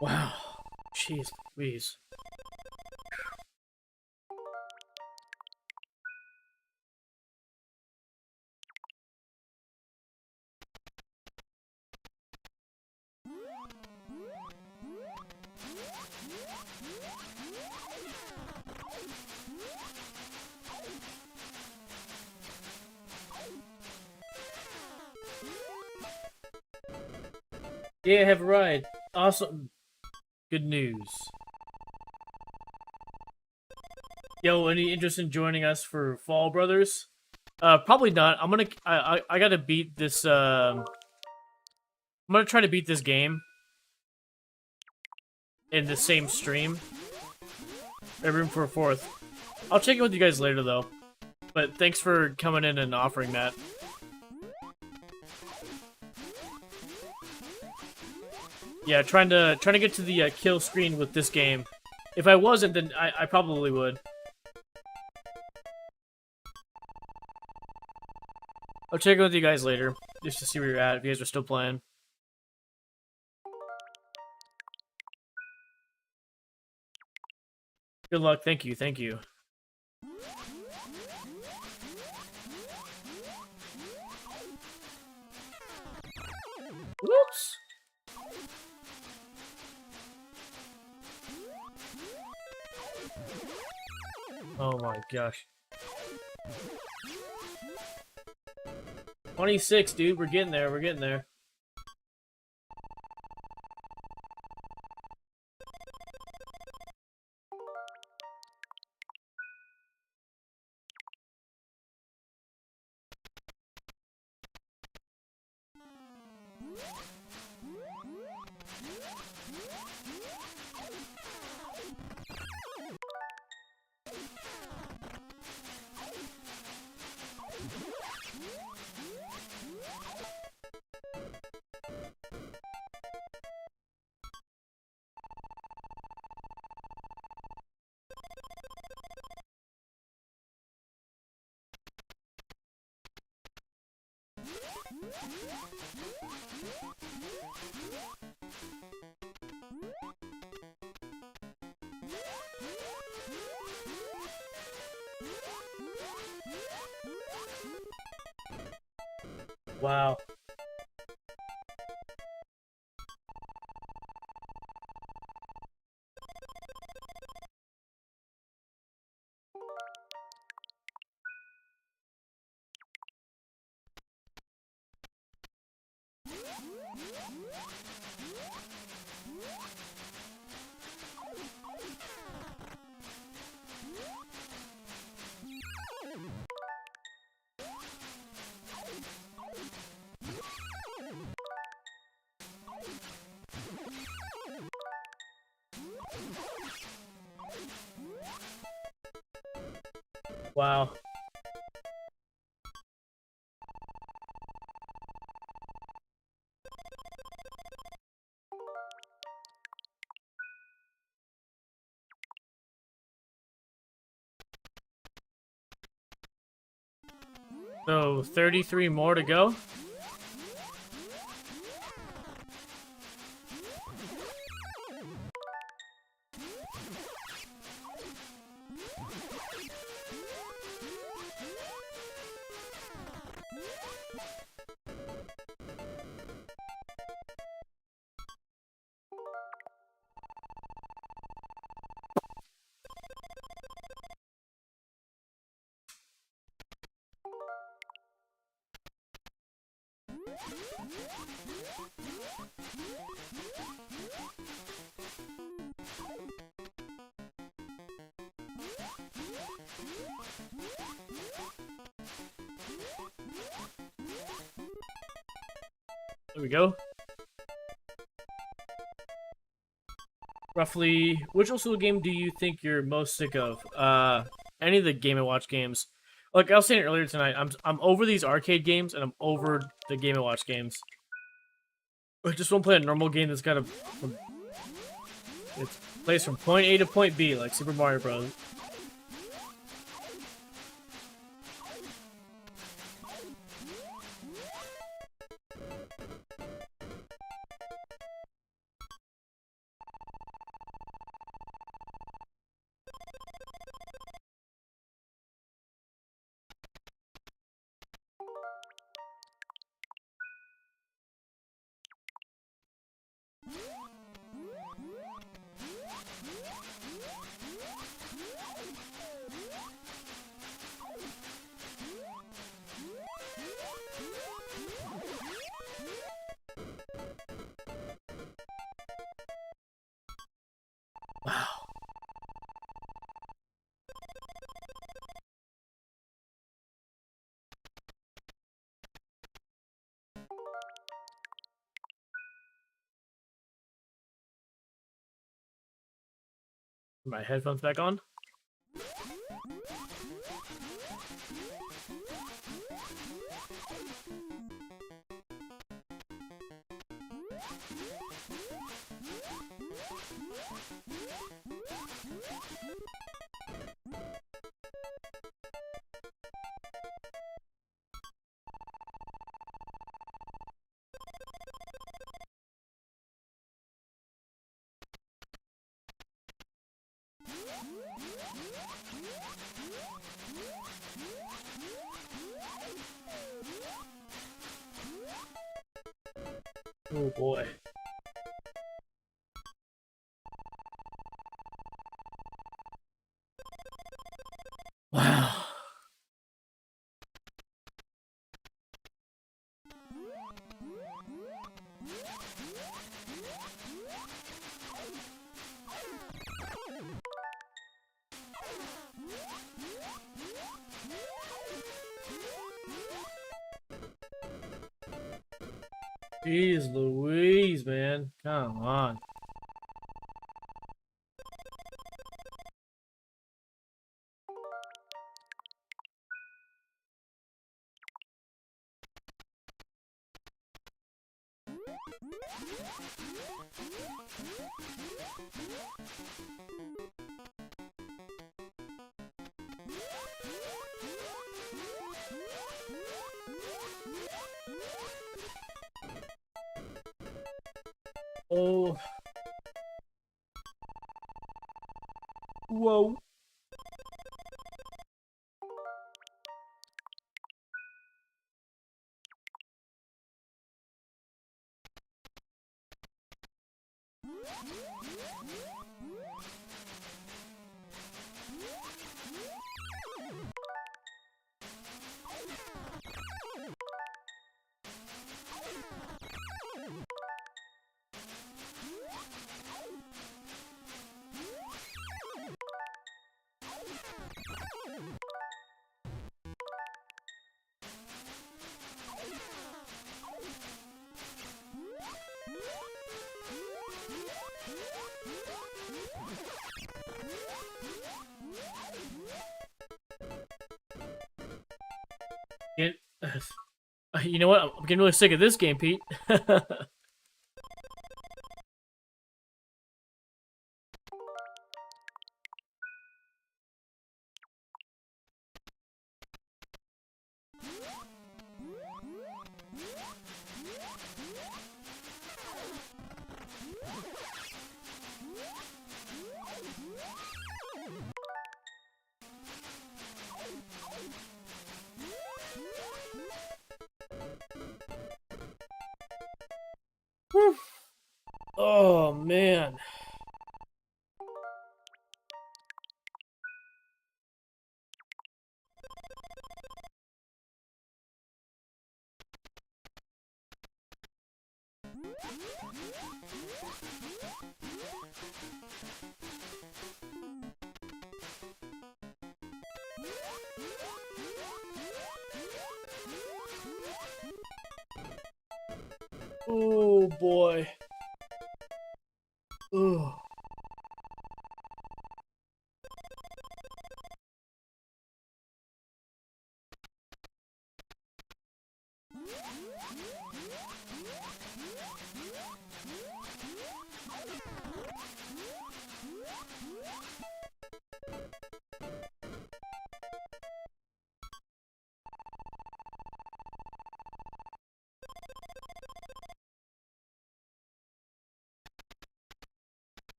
Wow. Jeez Louise. Yeah, I have a ride. Awesome. Good news. Yo, any interest in joining us for Fall Brothers? Probably not. I gotta beat this, I'm gonna try to beat this game in the same stream. There's room for a fourth. I'll check in with you guys later, though. But thanks for coming in and offering that. Yeah, trying to get to the kill screen with this game. If I wasn't, then I probably would. I'll check in with you guys later, just to see where you're at, if you guys are still playing. Good luck, thank you, thank you. Whoops! Oh my gosh. 26, dude, we're getting there, we're getting there. Wow. Wow. So, 33 more to go? There we go. Roughly, which old school game do you think you're most sick of? Any of the Game & Watch games. Like I was saying earlier tonight, I'm over these arcade games and I'm over the Game & Watch games. I just want to play a normal game that's got a it plays from point A to point B, like Super Mario Bros. Wow. My headphones back on? Oh boy. Wow. Jeez Louise, man. Come on. Oh. Whoa. It, you know what? I'm getting really sick of this game, Pete.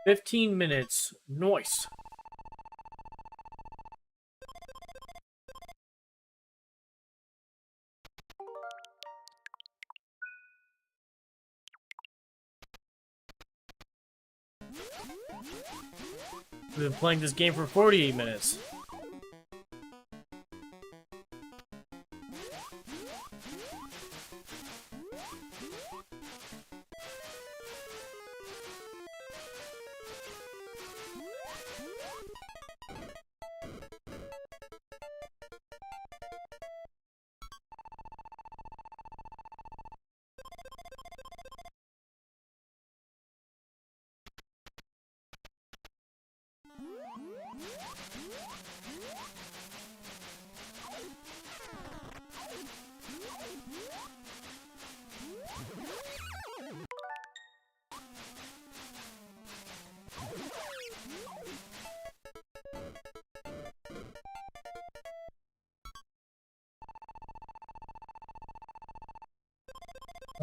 15 minutes. Nice. We've been playing this game for 48 minutes.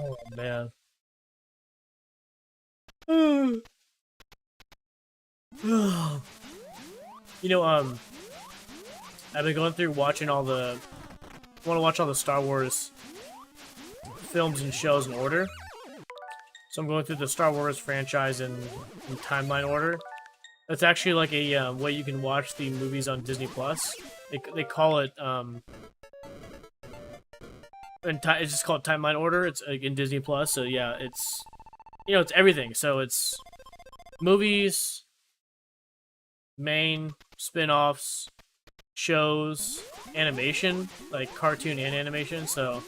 Oh man. You know, I've been going through watching all the. I want to watch all the Star Wars films and shows in order. So I'm going through the Star Wars franchise in timeline order. That's actually like a way you can watch the movies on Disney Plus. They call it it's just called timeline order. It's like, in Disney Plus. So yeah, it's it's everything. So it's movies, main spin-offs, shows, animation, like cartoon and animation. So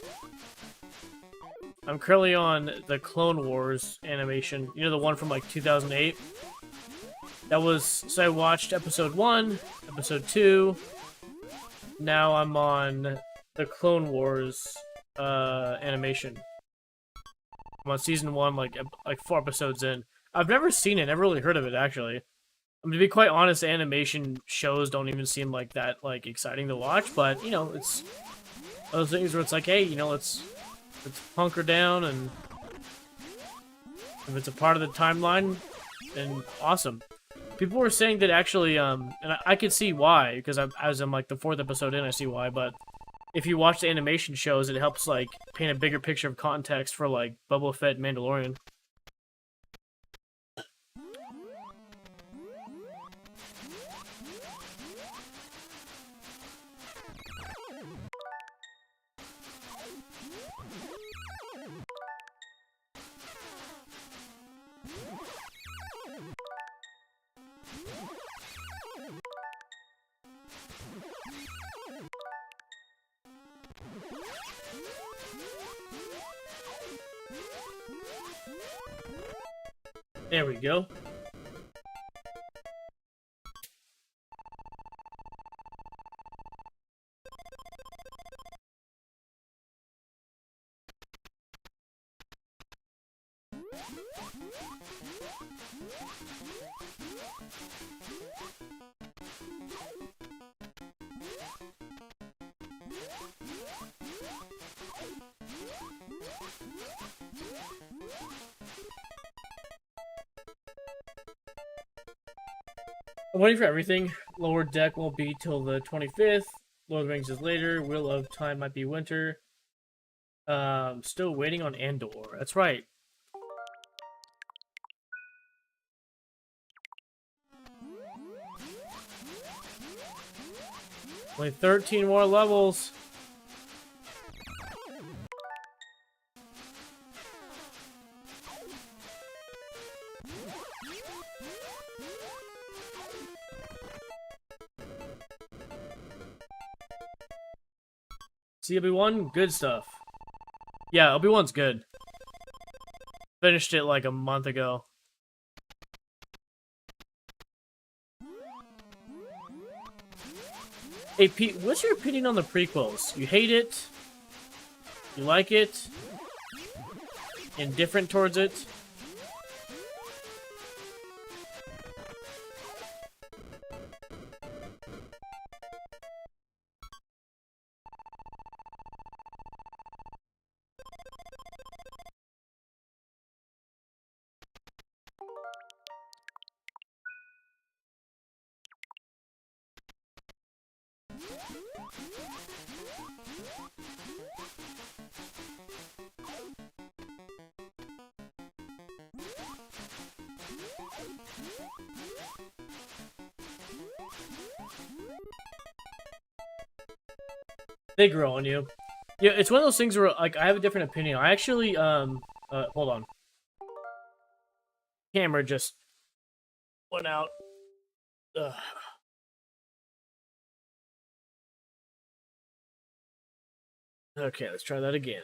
I'm currently on the Clone Wars animation. You know, the one from like 2008. So I watched episode 1, episode 2. Now I'm on the Clone Wars animation. I'm on season 1, like 4 episodes in. I've never seen it, never really heard of it actually. I mean, to be quite honest, animation shows don't even seem like that like exciting to watch, but it's those things where it's like, hey, let's hunker down, and if it's a part of the timeline, then awesome. People were saying that actually, and I could see why, because as I'm like the 4th episode in, I see why, but if you watch the animation shows, it helps like paint a bigger picture of context for like Boba Fett and Mandalorian. There we go. I'm waiting for everything. Lower Deck won't be till the 25th. Lord of the Rings is later. Wheel of Time might be winter. Still waiting on Andor. That's right. Only 13 more levels. See, Obi-Wan? Good stuff. Yeah, Obi-Wan's good. Finished it like a month ago. Hey, Pete, what's your opinion on the prequels? You hate it? You like it? Indifferent towards it? They grow on you. Yeah, it's one of those things where, like, I have a different opinion. I actually, hold on. Camera just went out. Ugh. Okay, let's try that again.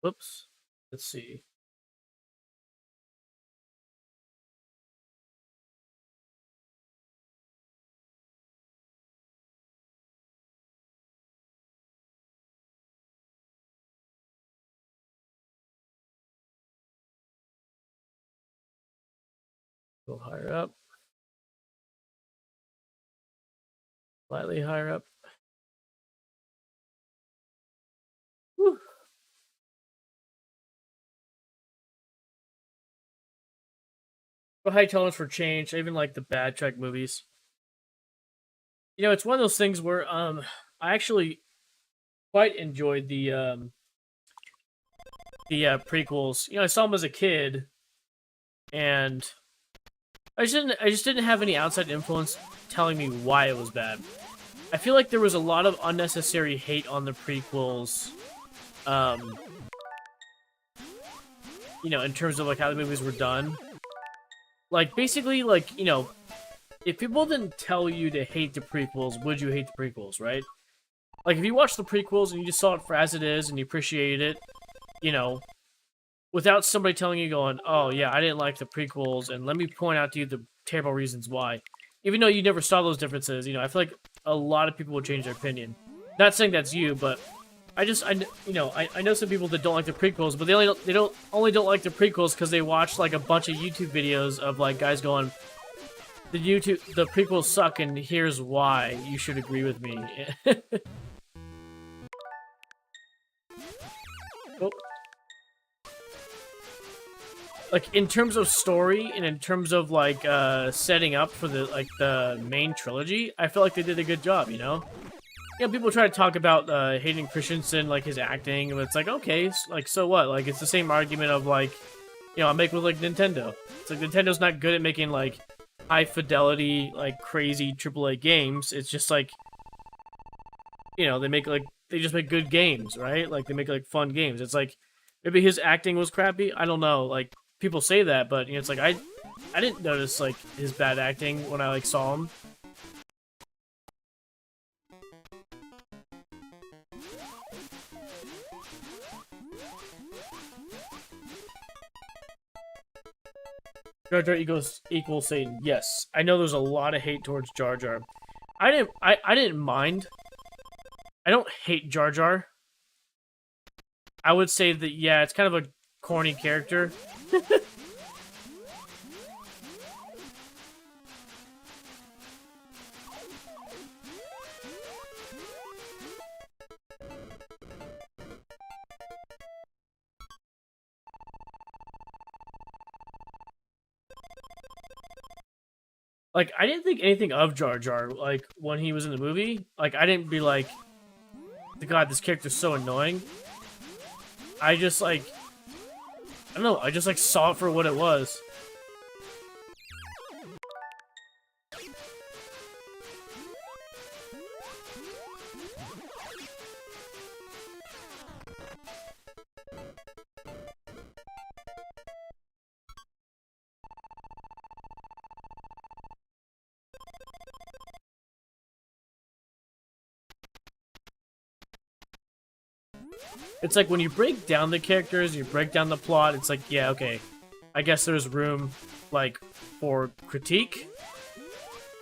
Whoops. Let's see. Go higher up. Slightly higher up. Whew. A high tolerance for change. I even like the bad Trek movies. You know, it's one of those things where I actually quite enjoyed the prequels. You know, I saw them as a kid, and I just didn't have any outside influence telling me why it was bad. I feel like there was a lot of unnecessary hate on the prequels. You know, in terms of like how the movies were done. Like basically, like, you know, if people didn't tell you to hate the prequels, would you hate the prequels, right? Like, if you watched the prequels and you just saw it for as it is and you appreciated it, you know, without somebody telling you going, oh, yeah, I didn't like the prequels, and let me point out to you the terrible reasons why. Even though you never saw those differences, you know, I feel like a lot of people will change their opinion. Not saying that's you, but I know some people that don't like the prequels, but they only don't like the prequels because they watch, like, a bunch of YouTube videos of, like, guys going, the prequels suck, and here's why. You should agree with me. Oh. Like, in terms of story and in terms of, like, setting up for the main trilogy, I feel like they did a good job, you know? You know, people try to talk about Hayden Christensen, like, his acting, and it's like, okay, like, so what? Like, it's the same argument of, like, you know, I make with, like, Nintendo. It's like, Nintendo's not good at making, like, high-fidelity, like, crazy AAA games. It's just, like, you know, they just make good games, right? Like, they make, like, fun games. It's like, maybe his acting was crappy? I don't know. Like, people say that, but, you know, it's like, I didn't notice, like, his bad acting when I, like, saw him. Jar Jar equals Satan. Yes, I know there's a lot of hate towards Jar Jar. I didn't mind. I don't hate Jar Jar. I would say that, yeah, it's kind of a corny character. Like, I didn't think anything of Jar Jar, like, when he was in the movie. Like, I didn't be like, God, this character's so annoying. I just, like, I don't know, I just, like, saw it for what it was. It's like when you break down the characters, you break down the plot, it's like, yeah, okay. I guess there's room, like, for critique.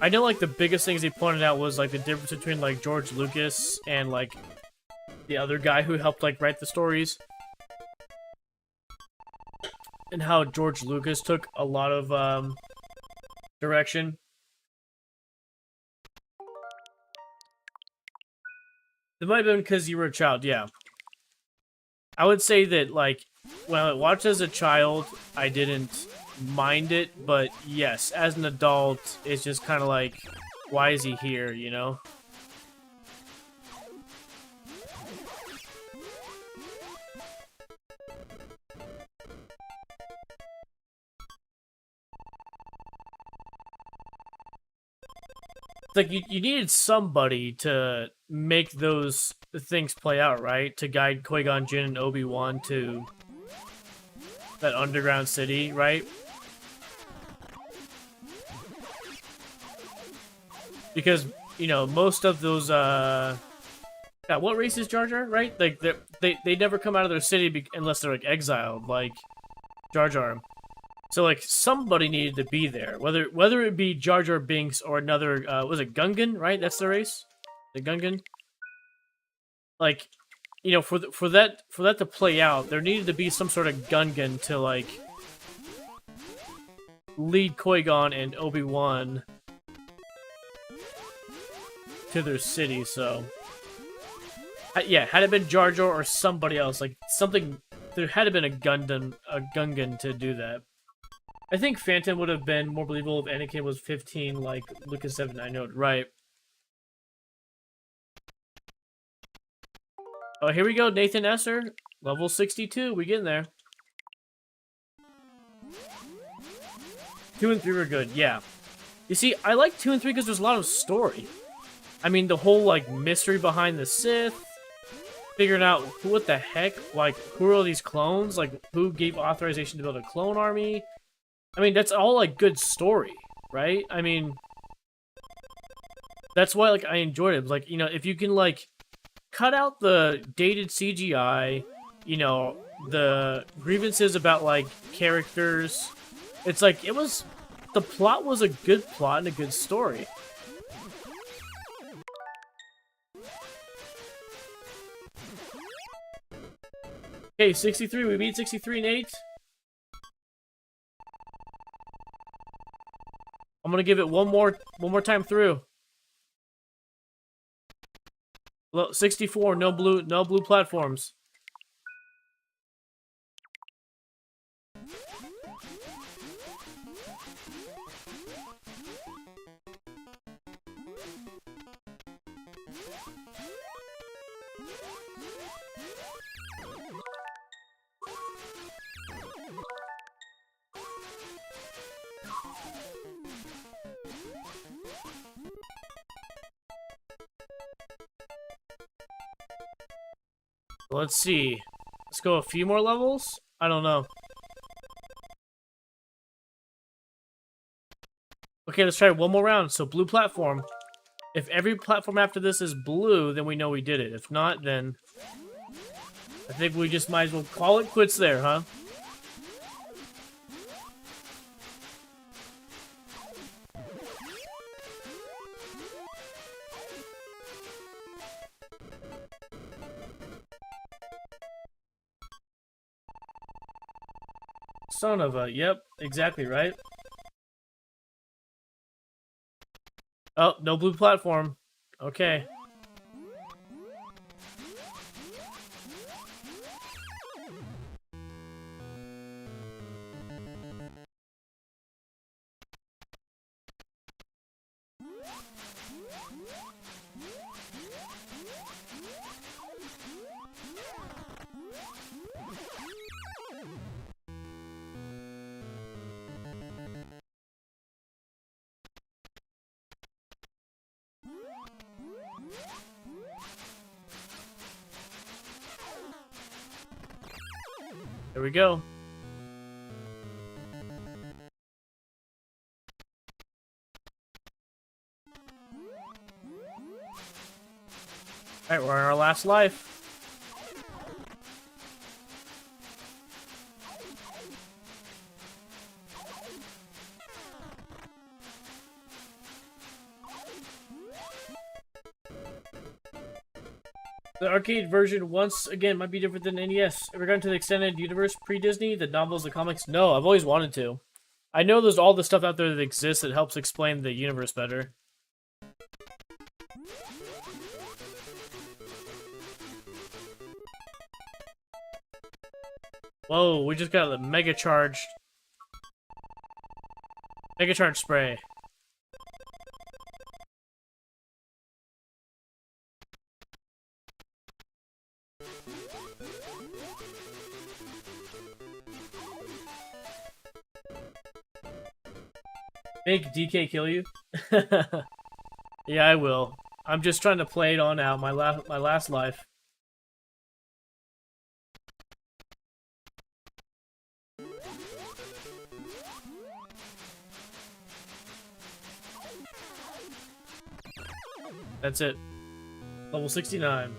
I know, like, the biggest things he pointed out was, like, the difference between, like, George Lucas and, like, the other guy who helped, like, write the stories. And how George Lucas took a lot of, direction. It might have been because you were a child, yeah. I would say that, like, when I watched as a child, I didn't mind it, but yes, as an adult, it's just kind of like, why is he here, you know? It's like, you needed somebody to make those things play out, right? To guide Qui-Gon Jinn and Obi-Wan to that underground city, right? Because, you know, most of those, yeah, what race is Jar Jar, right? Like, they never come out of their city unless they're, like, exiled, like Jar Jar. So, like, somebody needed to be there. Whether it be Jar Jar Binks or another, was it Gungan, right? That's the race? The Gungan? Like, you know, for that to play out, there needed to be some sort of Gungan to, like, lead Qui-Gon and Obi-Wan to their city, so... yeah, had it been Jar Jar or somebody else, like, something... There had to been a Gungan to do that. I think Phantom would have been more believable if Anakin was 15, like Lucas 7, I know, right. Oh, here we go, Nathan Esser. Level 62, we getting there. 2 and 3 were good, yeah. You see, I like 2 and 3 because there's a lot of story. I mean, the whole, like, mystery behind the Sith. Figuring out what the heck, like, who are all these clones? Like, who gave authorization to build a clone army? I mean, that's all, like, good story, right? I mean, that's why, like, I enjoyed it. Like, you know, if you can, like, cut out the dated CGI, you know, the grievances about, like, characters. It's like, it was... The plot was a good plot and a good story. Okay, 63. We beat 63 and 8. I'm gonna give it one more time through. Well, 64. No blue platforms. Let's see. Let's go a few more levels? I don't know. Okay, let's try one more round. So, blue platform. If every platform after this is blue, then we know we did it. If not, then... I think we just might as well call it quits there, huh? Son of a... Yep, exactly, right? Oh, no blue platform. Okay. There we go. Alright, we're on our last life. The arcade version, once again, might be different than NES. In regard to the extended universe pre-Disney, the novels, the comics, no, I've always wanted to. I know there's all the stuff out there that exists that helps explain the universe better. Whoa, we just got the Mega Charge spray. Make DK kill you? Yeah, I will. I'm just trying to play it on out, my last life. That's it. Level 69.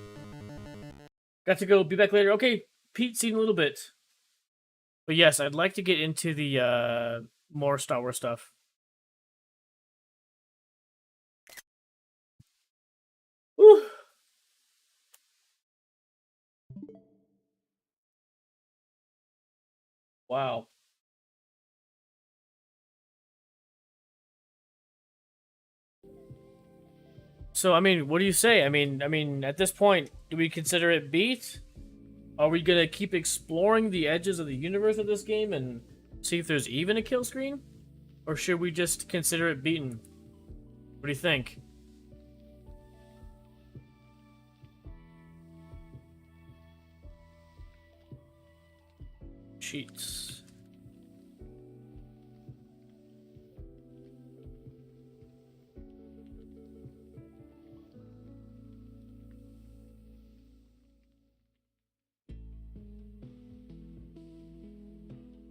Got to go. Be back later. Okay, Pete, see you in a little bit. But yes, I'd like to get into the more Star Wars stuff. Whew. Wow. So I mean, what do you say? I mean, at this point, do we consider it beat? Are we gonna keep exploring the edges of the universe of this game and see if there's even a kill screen? Or should we just consider it beaten? What do you think? Cheats.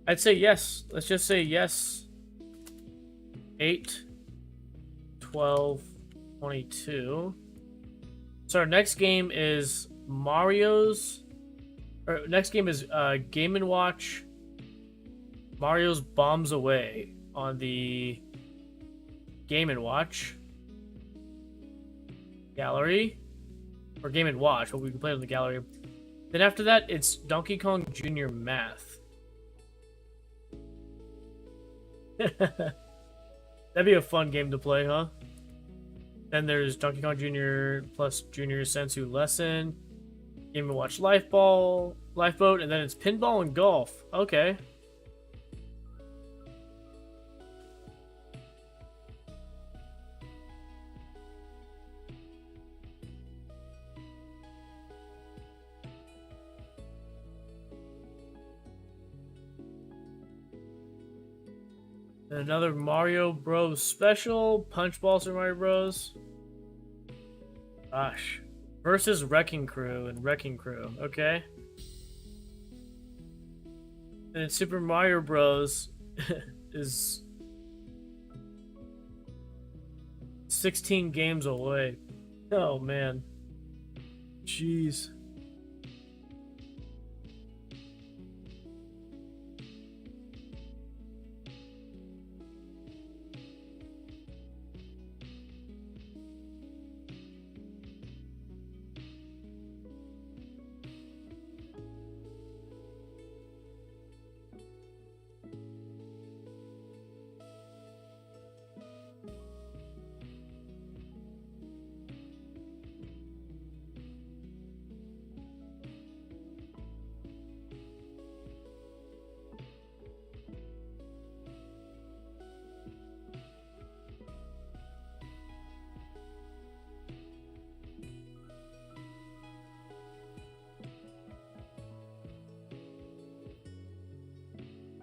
I'd say yes. Let's just say yes. 8, 12, 22. So our next game is Mario's... Or next game is Game & Watch Mario's Bombs Away on the Game & Watch gallery. Or Game & Watch, but we can play it on the gallery. Then after that, it's Donkey Kong Jr. Math. That'd be a fun game to play, huh? Then there's Donkey Kong Jr. plus Junior Sensu Lesson, Game & Watch Lifeboat, and then it's Pinball and Golf. Okay. And another Mario Bros. Special, Punchball Super Mario Bros. Gosh. Versus Wrecking Crew and Wrecking Crew. Okay. And then Super Mario Bros. is 16 games away. Oh, man. Jeez.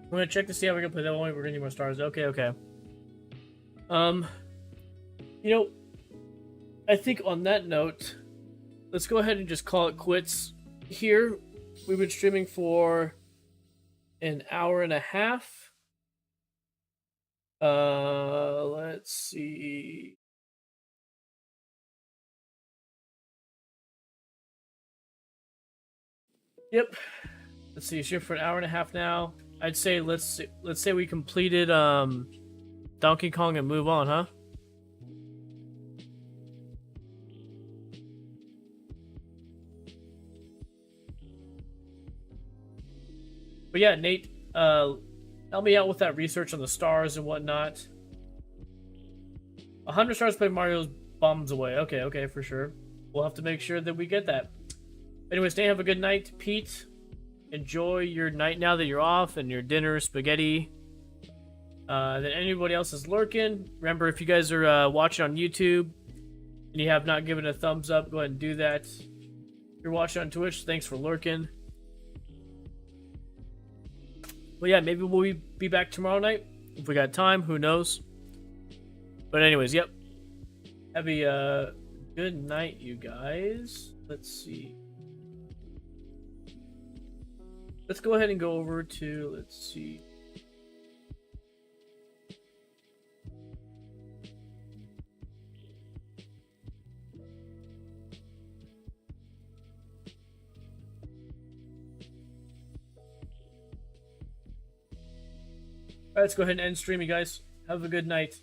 I'm gonna check to see how we can play that one. We're gonna need more stars. Okay, okay. You know, I think on that note, let's go ahead and just call it quits here. We've been streaming for an hour and a half. Let's see. Yep. Let's see. Stream for an hour and a half now. I'd say let's say we completed Donkey Kong and move on, huh? But yeah, Nate, help me out with that research on the stars and whatnot. 100 stars play Mario's Bombs Away. Okay, okay, for sure. We'll have to make sure that we get that. Anyways, Nate, have a good night. Pete, enjoy your night now that you're off and your dinner, spaghetti. Then anybody else is lurking. Remember, if you guys are watching on YouTube and you have not given a thumbs up, go ahead and do that. If you're watching on Twitch, thanks for lurking. Well, yeah, maybe we'll be back tomorrow night. If we got time, who knows? But anyways, yep. Have a good night, you guys. Let's see. Let's go ahead and go over to, let's see. Alright, let's go ahead and end stream, you guys. Have a good night.